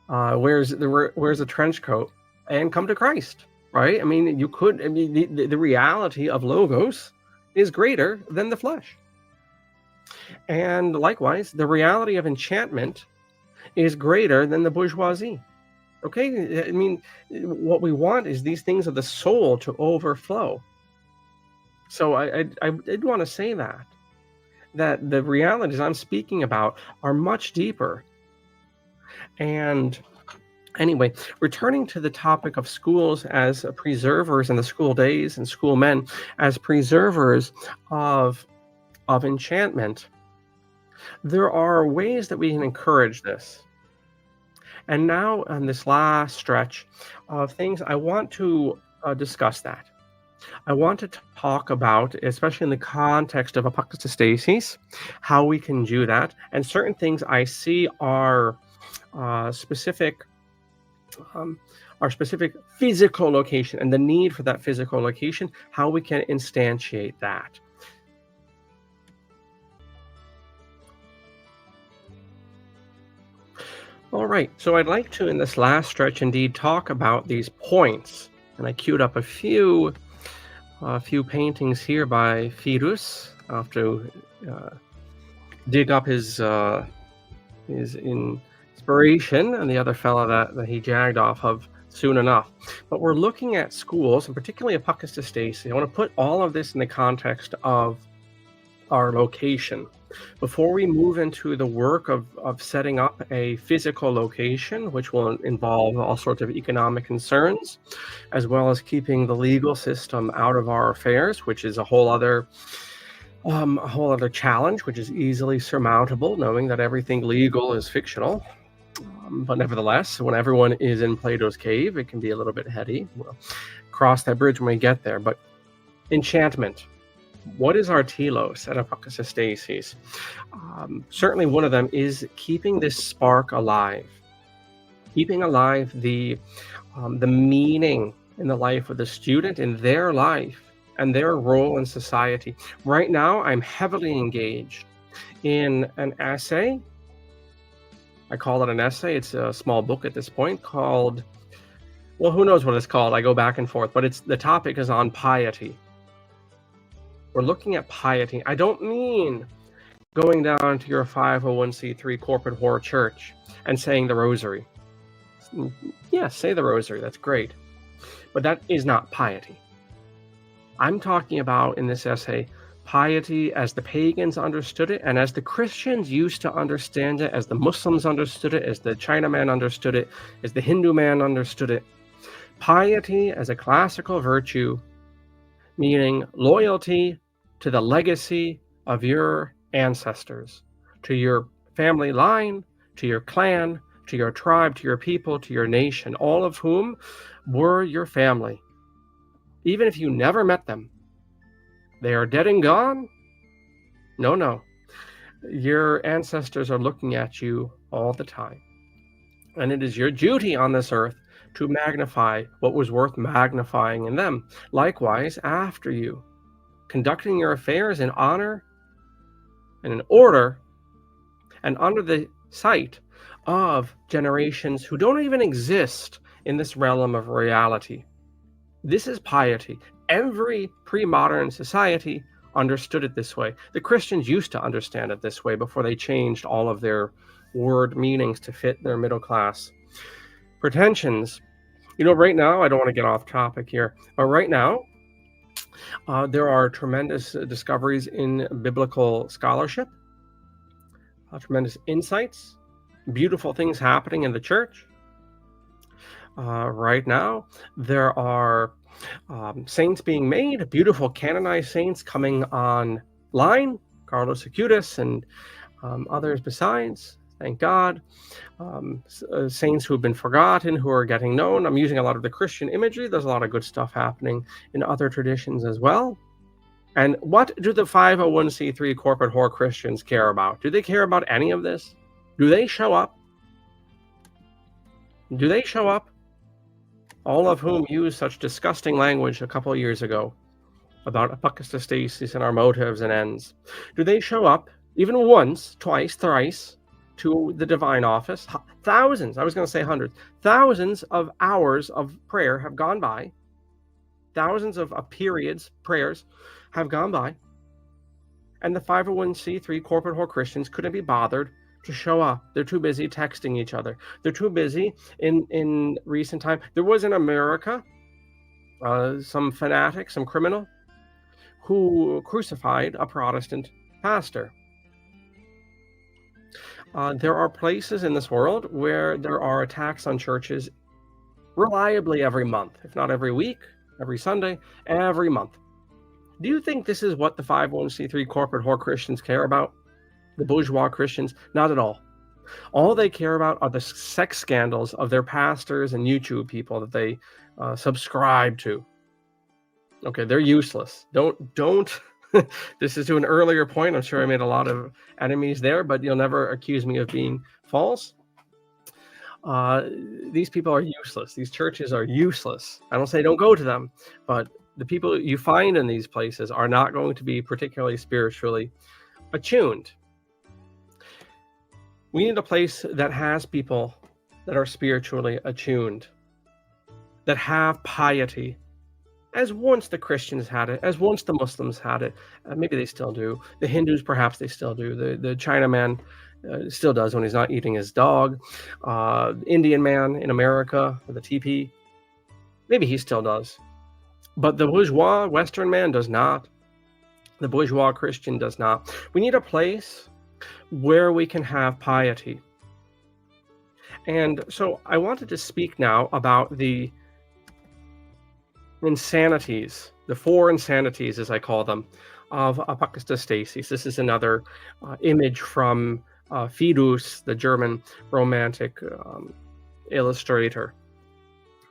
wears a trench coat, and come to Christ. Right? I mean, you could. I mean, the reality of logos is greater than the flesh, and likewise, the reality of enchantment is greater than the bourgeoisie. Okay, I mean, what we want is these things of the soul to overflow. So I did want to say that the realities I'm speaking about are much deeper. And anyway, returning to the topic of schools as preservers in the school days and schoolmen as preservers of enchantment, there are ways that we can encourage this. And now on this last stretch of things, I want to discuss that. I want to talk about, especially in the context of apokatastasis, how we can do that. And certain things I see are specific physical location and the need for that physical location, how we can instantiate that. All right, so I'd like to, in this last stretch, indeed talk about these points. And I queued up a few paintings here by Firus. I'll have to dig up his inspiration and the other fella that he jagged off of soon enough. But we're looking at schools, and particularly apokatastasis. I want to put all of this in the context of our location. Before we move into the work of setting up a physical location, which will involve all sorts of economic concerns, as well as keeping the legal system out of our affairs, which is a whole other challenge, which is easily surmountable, knowing that everything legal is fictional. But nevertheless, when everyone is in Plato's cave, it can be a little bit heady. We'll cross that bridge when we get there. But enchantment. What is our telos at Apocatastasis? Certainly one of them is keeping this spark alive. Keeping alive the meaning in the life of the student, in their life, and their role in society. Right now, I'm heavily engaged in an essay. I call it an essay. It's a small book at this point called, well, who knows what it's called? I go back and forth, but the topic is on piety. We're looking at piety. I don't mean going down to your 501c3 corporate whore church and saying the rosary. Yeah, say the rosary. That's great. But that is not piety. I'm talking about in this essay piety as the pagans understood it, and as the Christians used to understand it, as the Muslims understood it, as the Chinaman understood it, as the Hindu man understood it. Piety as a classical virtue, meaning loyalty to the legacy of your ancestors, to your family line, to your clan, to your tribe, to your people, to your nation, all of whom were your family. Even if you never met them, they are dead and gone? No. Your ancestors are looking at you all the time. And it is your duty on this earth to magnify what was worth magnifying in them. Likewise, after you, conducting your affairs in honor and in order and under the sight of generations who don't even exist in this realm of reality. This is piety. Every pre-modern society understood it this way. The Christians used to understand it this way before they changed all of their word meanings to fit their middle class pretensions. Right now, I don't want to get off topic here, but right now, there are tremendous discoveries in biblical scholarship, tremendous insights, beautiful things happening in the church. Right now, there are saints being made, beautiful canonized saints coming online, Carlos Acutis and others besides, thank God. Saints who have been forgotten, who are getting known. I'm using a lot of the Christian imagery. There's a lot of good stuff happening in other traditions as well. And what do the 501c3 corporate whore Christians care about? Do they care about any of this? Do they show up? Do they show up? All of whom used such disgusting language a couple of years ago about apocatastasis and our motives and ends. Do they show up even once, twice, thrice to the divine office? Thousands, I was going to say hundreds, thousands of hours of prayer have gone by. Thousands of periods, prayers have gone by. And the 501c3 corporate whore Christians couldn't be bothered to show up. They're too busy texting each other. They're too busy in recent time. There was in America some fanatic, some criminal who crucified a Protestant pastor. There are places in this world where there are attacks on churches reliably every month, if not every week, every Sunday, every month. Do you think this is what the 501c3 corporate whore Christians care about? The bourgeois Christians? Not at all. All they care about are the sex scandals of their pastors and YouTube people that they subscribe to. Okay, they're useless. Don't. This is to an earlier point. I'm sure I made a lot of enemies there, but you'll never accuse me of being false. These people are useless. These churches are useless. I don't say don't go to them, but the people you find in these places are not going to be particularly spiritually attuned. We need a place that has people that are spiritually attuned, that have piety, as once the Christians had it, as once the Muslims had it. Maybe they still do. The Hindus, perhaps they still do. The Chinaman still does when he's not eating his dog. Indian man in America, with a teepee, maybe he still does. But the bourgeois Western man does not. The bourgeois Christian does not. We need a place where we can have piety. And so I wanted to speak now about the insanities, the four insanities, as I call them, of apocatastasis. This is another image from Fidus, the German romantic illustrator,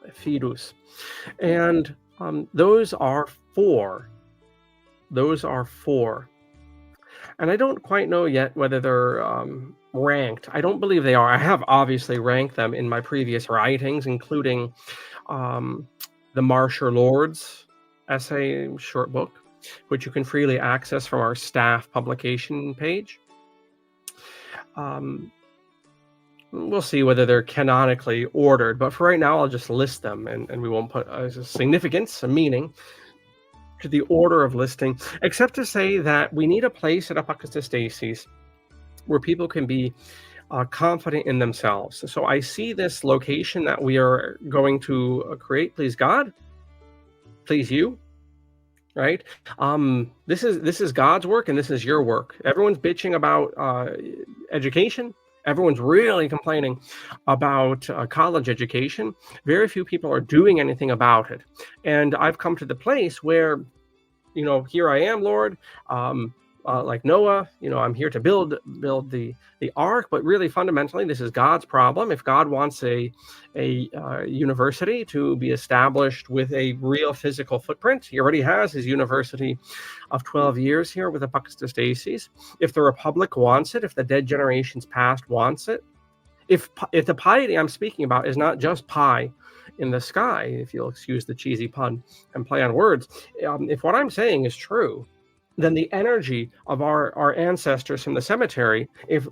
Fidus. And those are four. Those are four. And I don't quite know yet whether they're ranked. I don't believe they are. I have obviously ranked them in my previous writings, including the Marsher Lord's essay short book, which you can freely access from our staff publication page. We'll see whether they're canonically ordered, but for right now, I'll just list them, and we won't put a significance, a meaning to the order of listing, except to say that we need a place at Apocatastasis where people can be confident in themselves. So I see this location that we are going to create. Please God, please you, right? This is God's work, and this is your work. Everyone's bitching about education. Everyone's really complaining about college education. Very few people are doing anything about it. And I've come to the place where, here I am, Lord, like Noah, I'm here to build the ark, but really fundamentally, this is God's problem. If God wants a university to be established with a real physical footprint, he already has his university of 12 years here with Apocatastasis. If the Republic wants it, if the dead generations past wants it, if the piety I'm speaking about is not just pie in the sky, if you'll excuse the cheesy pun and play on words, if what I'm saying is true, then the energy of our ancestors from the cemetery, if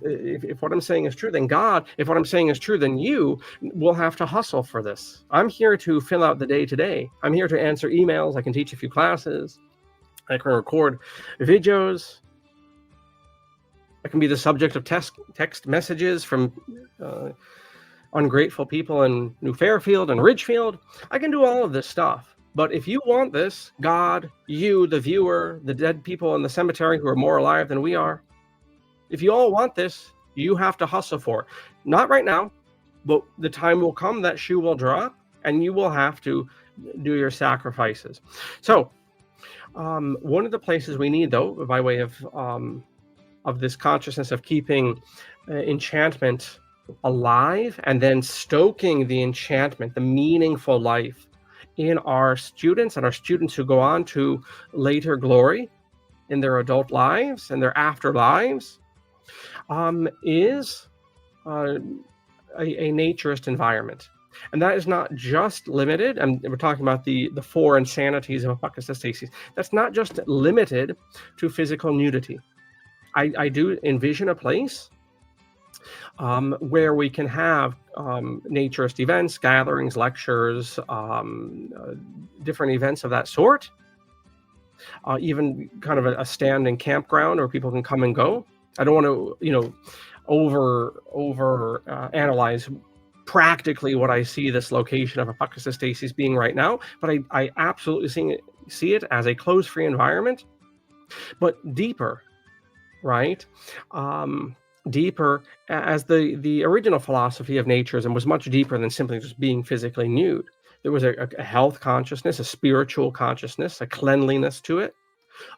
what I'm saying is true, then God, if what I'm saying is true, then you will have to hustle for this. I'm here to fill out the day-to-day. I'm here to answer emails. I can teach a few classes. I can record videos. I can be the subject of text messages from ungrateful people in New Fairfield and Ridgefield. I can do all of this stuff. But if you want this, God, you, the viewer, the dead people in the cemetery who are more alive than we are, if you all want this, you have to hustle for it. Not right now, but the time will come that shoe will drop, and you will have to do your sacrifices. So, one of the places we need, though, by way of this consciousness of keeping enchantment alive and then stoking the enchantment, the meaningful life in our students and our students who go on to later glory in their adult lives and their afterlives, is a naturist environment. And that is not just limited, and we're talking about the four insanities of Apocatastasis. That's not just limited to physical nudity. I do envision a place where we can have naturist events, gatherings, lectures, different events of that sort, even kind of a standing campground where people can come and go. I don't want to, over analyze practically what I see this location of Apocatastasis being right now, but I absolutely see it as a closed-free environment, but deeper, right? Deeper, as the original philosophy of naturism was much deeper than simply just being physically nude. There was a health consciousness, a spiritual consciousness, a cleanliness to it,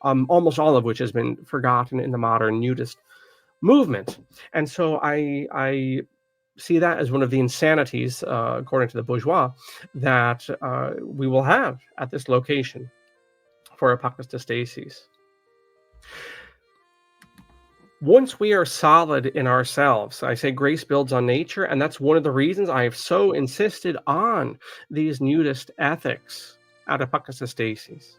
almost all of which has been forgotten in the modern nudist movement. And so I see that as one of the insanities, according to the bourgeois, that we will have at this location for Apocatastasis. Once we are solid in ourselves, I say grace builds on nature, and that's one of the reasons I have so insisted on these nudist ethics at Apocatastasis.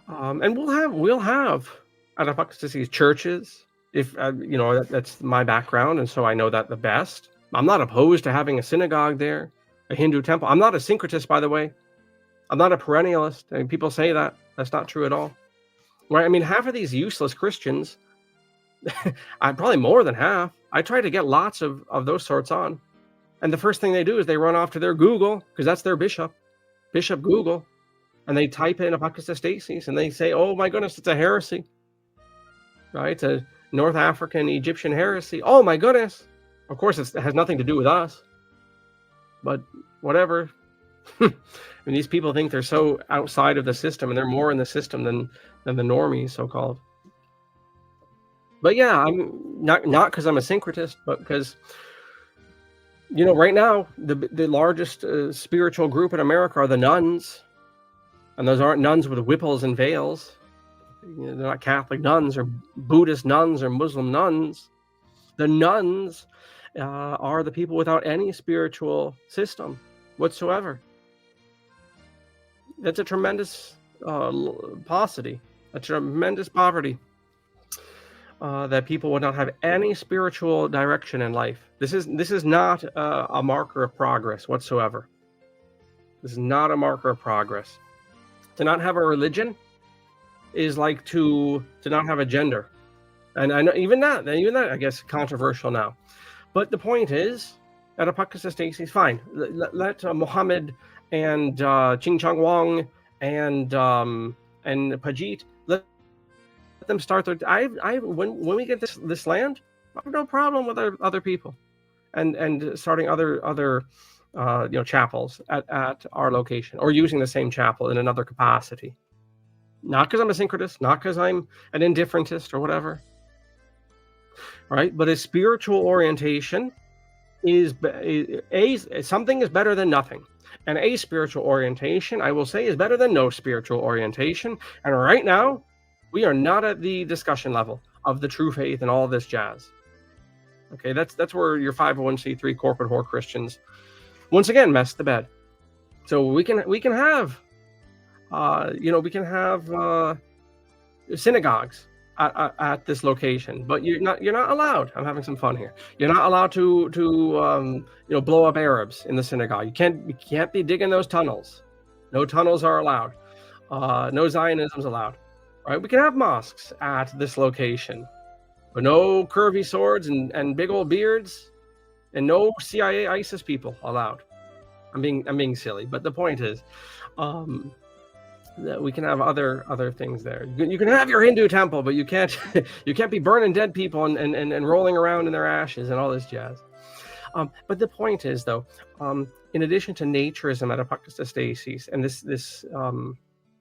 And we'll have at Apocatastasis churches. If that's my background, and so I know that the best. I'm not opposed to having a synagogue there, a Hindu temple. I'm not a syncretist, by the way. I'm not a perennialist. I mean, people say that. That's not true at all. Right? I mean, half of these useless Christians, probably more than half, I try to get lots of those sorts on. And the first thing they do is they run off to their Google, because that's their Bishop Google, and they type in Apocatastasis, and they say, oh my goodness, it's a heresy. Right? It's a North African Egyptian heresy. Oh my goodness. Of course, it has nothing to do with us. But whatever. I mean, these people think they're so outside of the system, and they're more in the system than the normies, so-called. But yeah, I'm not because I'm a syncretist, but because, right now the largest spiritual group in America are the nuns, and those aren't nuns with whipples and veils. They're not Catholic nuns or Buddhist nuns or Muslim nuns. The nuns are the people without any spiritual system whatsoever. That's a tremendous paucity, a tremendous poverty, that people would not have any spiritual direction in life. This is not a marker of progress whatsoever. This is not a marker of progress. To not have a religion is like to not have a gender. And I know even that, I guess, controversial now. But the point is, at Apocatastasis, fine. Let Muhammad and Ching Chong Wong and Pajit, let them start their. When we get this land, I have no problem with other people, and starting other chapels at our location, or using the same chapel in another capacity. Not because I'm a syncretist, not because I'm an indifferentist or whatever. Right? But a spiritual orientation is something is better than nothing. And a spiritual orientation, I will say, is better than no spiritual orientation. And right now, we are not at the discussion level of the true faith and all this jazz. Okay, that's where your 501c3 corporate whore Christians once again messed the bed. So we can have synagogues at this location, but you're not allowed. I'm having some fun here. You're not allowed to blow up Arabs in the synagogue. You can't be digging those tunnels. No tunnels are allowed. No Zionism's allowed. Right? We can have mosques at this location, but no curvy swords and big old beards, and no CIA ISIS people allowed. I'm being silly, but the point is, that we can have other things there. You can have your Hindu temple, but you can't be burning dead people and rolling around in their ashes and all this jazz. But the point is, though, in addition to naturism at Apocatastasis and this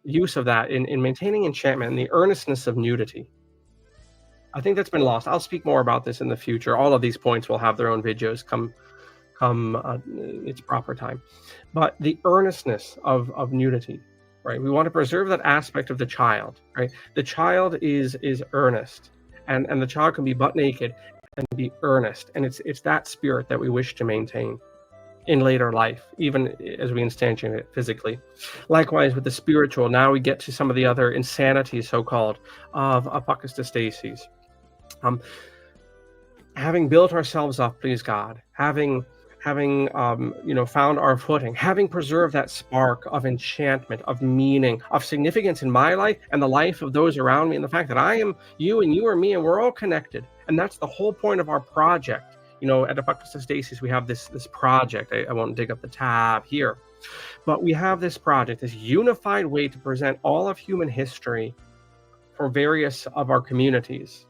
use of that in maintaining enchantment and the earnestness of nudity, I think that's been lost. I'll speak more about this in the future. All of these points will have their own videos come its proper time. But the earnestness of nudity. Right, we want to preserve that aspect of the child. Right, the child is earnest, and the child can be butt naked and be earnest, and it's that spirit that we wish to maintain in later life, even as we instantiate it physically. Likewise with the spiritual, now we get to some of the other insanities, so-called, of Apocatastasis. Having built ourselves up, please God, having found our footing, having preserved that spark of enchantment, of meaning, of significance in my life and the life of those around me, and the fact that I am you and you are me and we're all connected. And that's the whole point of our project. At Apocatastasis, we have this project. I won't dig up the tab here, but we have this project, this unified way to present all of human history for various of our communities,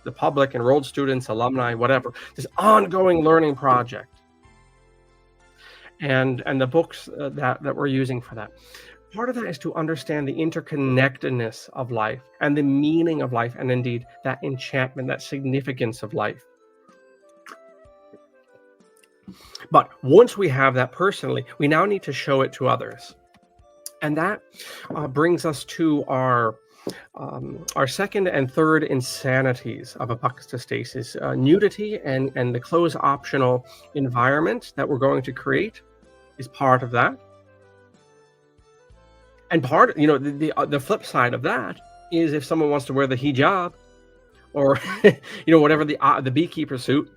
the public, enrolled students, alumni, whatever, this ongoing learning project. And the books that we're using for that. Part of that is to understand the interconnectedness of life and the meaning of life, and indeed that enchantment, that significance of life. But once we have that personally, we now need to show it to others. And that brings us to our second and third insanities of Apocatastasis, nudity and the clothes optional environment that we're going to create is part of that. And part, the flip side of that is if someone wants to wear the hijab or, whatever the beekeeper suit,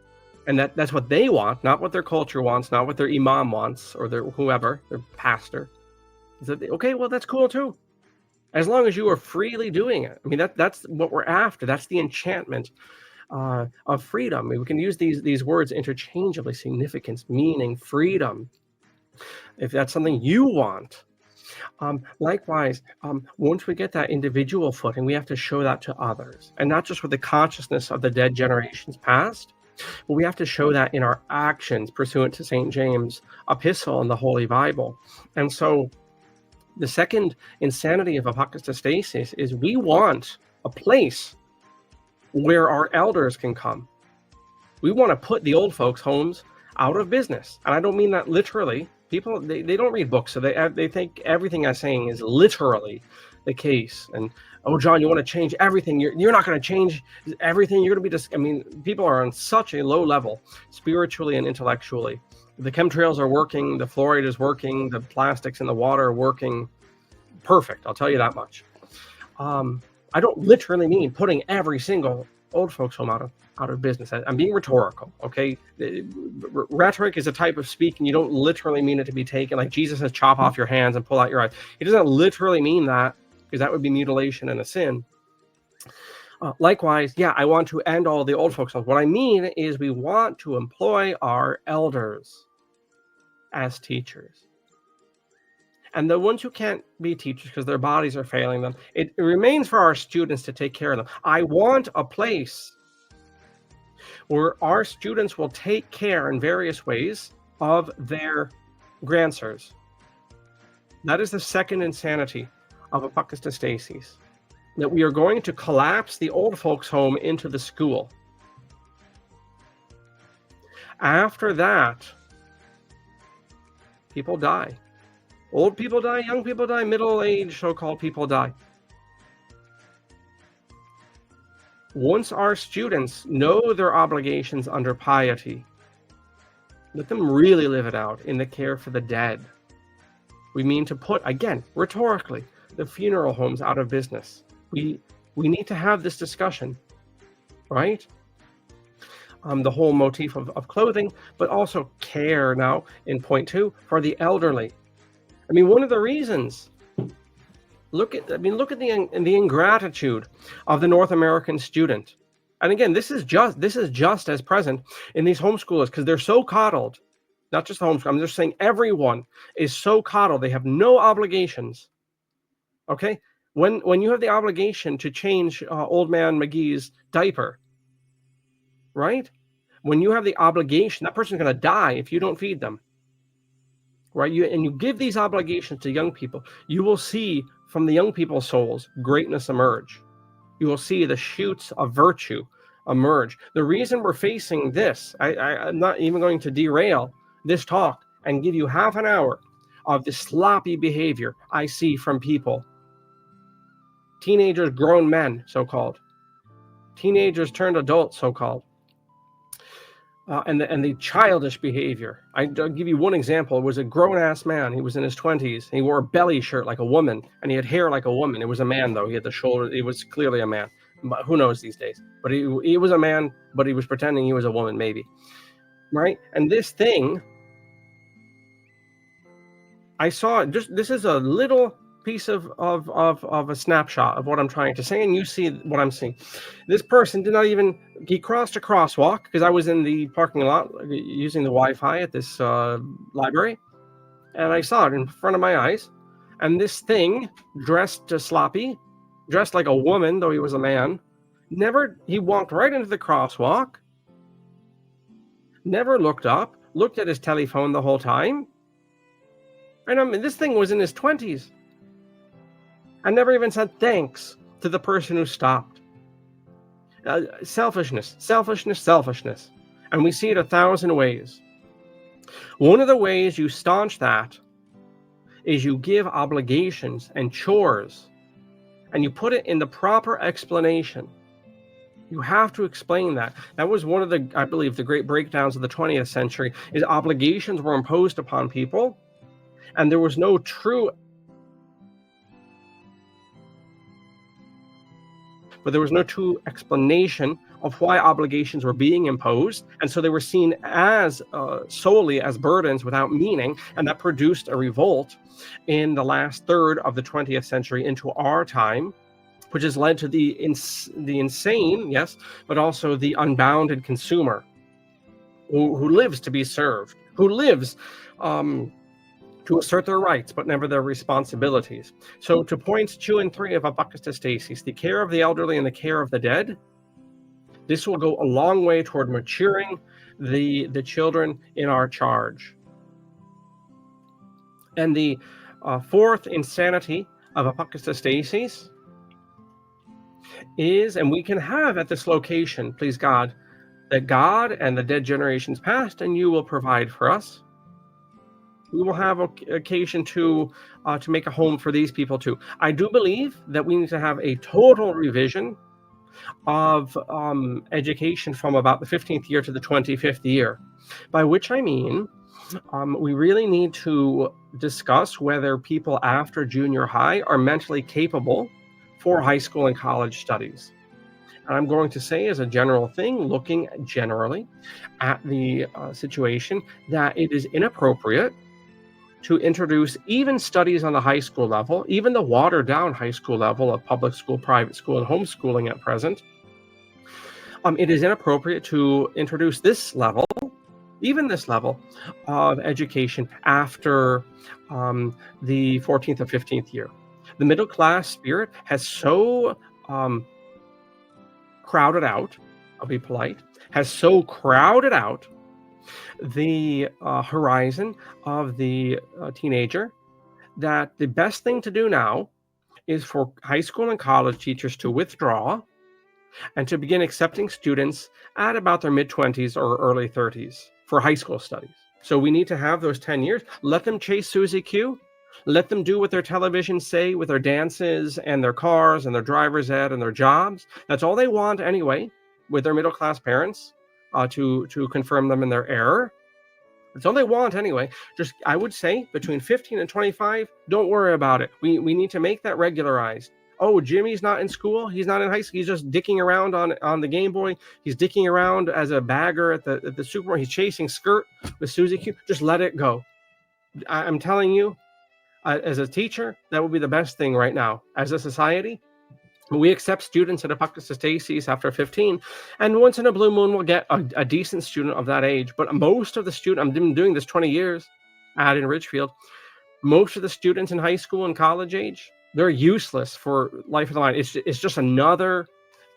and that's what they want, not what their culture wants, not what their imam wants or their whoever, their pastor. Is that okay? Well, that's cool too, as long as you are freely doing it. I mean, that's what we're after. That's the enchantment of freedom. I mean, we can use these words interchangeably: significance, meaning, freedom. If that's something you want. Likewise, once we get that individual footing, we have to show that to others, and not just with the consciousness of the dead generations past, but we have to show that in our actions pursuant to St. James' epistle and the Holy Bible. And so the second insanity of Apocatastasis is we want a place where our elders can come. We want to put the old folks' homes out of business. And I don't mean that literally. People, they don't read books, so they think everything I'm saying is literally the case. And, oh, John, you want to change everything. You're not going to change everything. You're going to be just, I mean, people are on such a low level, spiritually and intellectually. The chemtrails are working. The fluoride is working. The plastics in the water are working. Perfect. I'll tell you that much. I don't literally mean putting every single old folks home out of business. I'm being rhetorical, okay? Rhetoric is a type of speaking. You don't literally mean it to be taken. Like Jesus says, chop off your hands and pull out your eyes. He doesn't literally mean that, because that would be mutilation and a sin. Likewise, yeah, I want to end all the old folks homes. What I mean is we want to employ our elders as teachers. And the ones who can't be teachers because their bodies are failing them, it remains for our students to take care of them. I want a place where our students will take care in various ways of their grandsires. That is the second insanity of Apocatastasis, that we are going to collapse the old folks' home into the school. After that, people die. Old people die, young people die, middle-aged so-called people die. Once our students know their obligations under piety, let them really live it out in the care for the dead. We mean to put, again, rhetorically, the funeral homes out of business. We need to have this discussion, right? The whole motif of clothing, but also care now in point 2 for the elderly. I mean, one of the reasons, look at the ingratitude of the North American student. And again, this is just as present in these homeschoolers, because they're so coddled. Not just the homeschool, I'm just saying everyone is so coddled. They have no obligations. Okay? When you have the obligation to change old man McGee's diaper, right? When you have the obligation, that person's going to die if you don't feed them. Right? You give these obligations to young people, you will see from the young people's souls greatness emerge. You will see the shoots of virtue emerge. The reason we're facing this, I'm not even going to derail this talk and give you half an hour of the sloppy behavior I see from people. Teenagers, grown men, so-called. Teenagers turned adults, so-called. And the childish behavior. I'll give you one example. It was a grown-ass man. He was in his 20s. He wore a belly shirt like a woman, and he had hair like a woman. It was a man, though. He had the shoulder. It was clearly a man. But who knows these days? But he was a man, but he was pretending he was a woman, maybe. Right? And this thing, I saw it. This is a little piece of a snapshot of what I'm trying to say, and you see what I'm seeing. This person did not even, he crossed a crosswalk, because I was in the parking lot using the Wi-Fi at this library, and I saw it in front of my eyes, and this thing, dressed sloppy, dressed like a woman, though he was a man, he walked right into the crosswalk, never looked up, looked at his telephone the whole time, and I mean, this thing was in his 20s. I never even said thanks to the person who stopped. Selfishness. And we see it 1,000 ways. One of the ways you staunch that is you give obligations and chores, and you put it in the proper explanation. You have to explain that. That was one of the, I believe, the great breakdowns of the 20th century, is obligations were imposed upon people, and there was no true explanation of why obligations were being imposed, and so they were seen as solely as burdens without meaning, and that produced a revolt in the last third of the 20th century into our time, which has led to the insane, yes, but also the unbounded consumer who lives to be served, who lives to assert their rights, but never their responsibilities. So to points 2 and 3 of Apocatastasis, the care of the elderly and the care of the dead, this will go a long way toward maturing the children in our charge. And the fourth insanity of Apocatastasis is, and we can have at this location, please God, that God and the dead generations past and you will provide for us. We will have occasion to make a home for these people too. I do believe that we need to have a total revision of education from about the 15th year to the 25th year, by which I mean we really need to discuss whether people after junior high are mentally capable for high school and college studies. And I'm going to say, as a general thing, looking generally at the situation, that it is inappropriate to introduce even studies on the high school level, even the watered down high school level of public school, private school, and homeschooling at present. It is inappropriate to introduce this level, even this level of education after the 14th or 15th year. The middle class spirit has so crowded out, I'll be polite, has so crowded out the horizon of the teenager that the best thing to do now is for high school and college teachers to withdraw and to begin accepting students at about their mid-20s or early 30s for high school studies. So we need to have those 10 years. Let them chase Susie Q. Let them do what their televisions say with their dances and their cars and their driver's ed and their jobs. That's all they want anyway, with their middle-class parents to confirm them in their error. That's all they want anyway. Just, I would say, between 15 and 25, don't worry about it. We need to make that regularized. Oh, Jimmy's not in school. He's not in high school. He's just dicking around on the Game Boy. He's dicking around as a bagger at the supermarket. He's chasing skirt with Susie Q. Just let it go. I'm telling you, as a teacher, that would be the best thing right now. As a society, we accept students at Apocatastastis after 15, and once in a blue moon, we'll get a decent student of that age. But most of the students, I've been doing this 20 years in Ridgefield, most of the students in high school and college age, they're useless for life of the line. It's just another,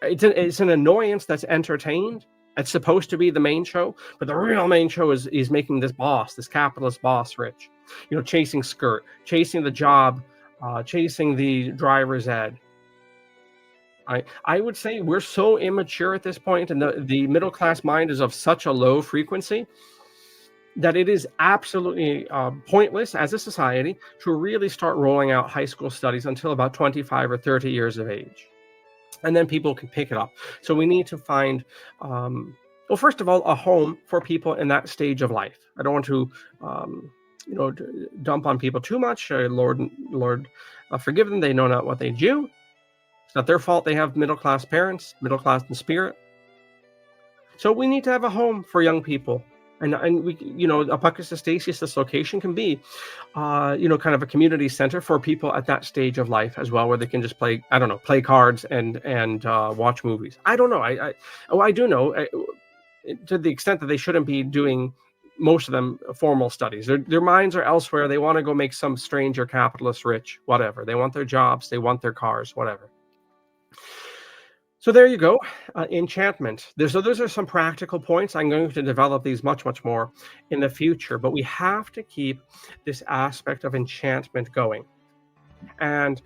it's an annoyance that's entertained. It's supposed to be the main show, but the real main show is making this capitalist boss rich. You know, chasing skirt, chasing the job, chasing the driver's ed. I would say we're so immature at this point, and the middle class mind is of such a low frequency that it is absolutely pointless as a society to really start rolling out high school studies until about 25 or 30 years of age. And then people can pick it up. So we need to find, well, first of all, a home for people in that stage of life. I don't want to, dump on people too much. Lord, forgive them. They know not what they do. It's not their fault they have middle-class parents, middle-class in spirit. So we need to have a home for young people. And we, Apocatastastis, this location can be, kind of a community center for people at that stage of life as well, where they can just play cards and watch movies. I don't know. I do know to the extent that they shouldn't be doing, most of them, formal studies. Their minds are elsewhere. They want to go make some stranger capitalist rich, whatever. They want their jobs. They want their cars, whatever. So there you go, enchantment. Those are some practical points. I'm going to develop these much, much more in the future, but we have to keep this aspect of enchantment going. And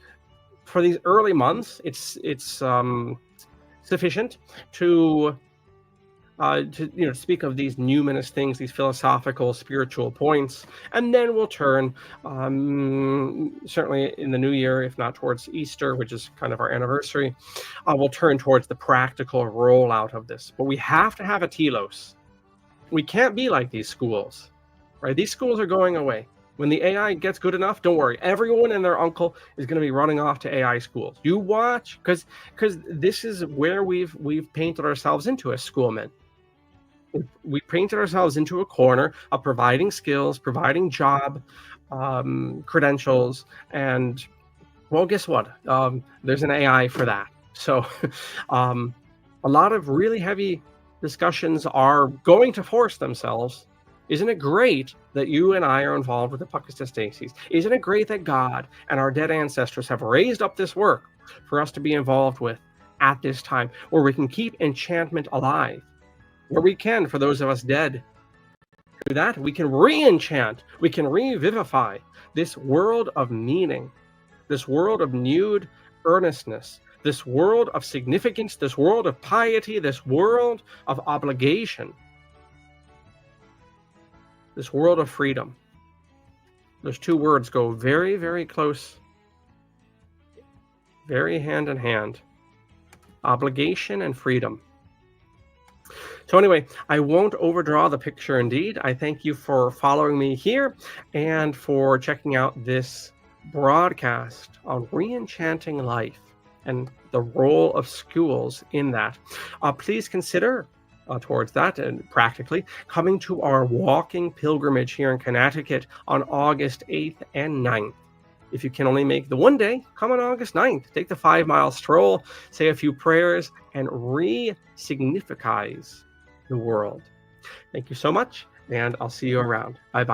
for these early months, it's sufficient to speak of these numinous things, these philosophical, spiritual points, and then we'll turn, certainly in the new year, if not towards Easter, which is kind of our anniversary, we'll turn towards the practical rollout of this. But we have to have a telos. We can't be like these schools, right? These schools are going away. When the AI gets good enough, don't worry. Everyone and their uncle is going to be running off to AI schools. You watch, because this is where we've painted ourselves into as schoolmen. We painted ourselves into a corner of providing skills, providing job credentials, and, well, guess what? There's an AI for that. So a lot of really heavy discussions are going to force themselves. Isn't it great that you and I are involved with the Apocatastastis? Isn't it great that God and our dead ancestors have raised up this work for us to be involved with at this time, where we can keep enchantment alive? Where we can, for those of us dead, through that we can re-enchant, we can revivify this world of meaning, this world of nude earnestness, this world of significance, this world of piety, this world of obligation, this world of freedom. Those two words go very, very close, very hand in hand. Obligation and freedom. So anyway, I won't overdraw the picture indeed. I thank you for following me here and for checking out this broadcast on re-enchanting life and the role of schools in that. Please consider towards that and practically coming to our walking pilgrimage here in Connecticut on August 8th and 9th. If you can only make the one day, come on August 9th. Take the 5-mile stroll, say a few prayers, and re-significize the world. Thank you so much, and I'll see you around. Bye-bye.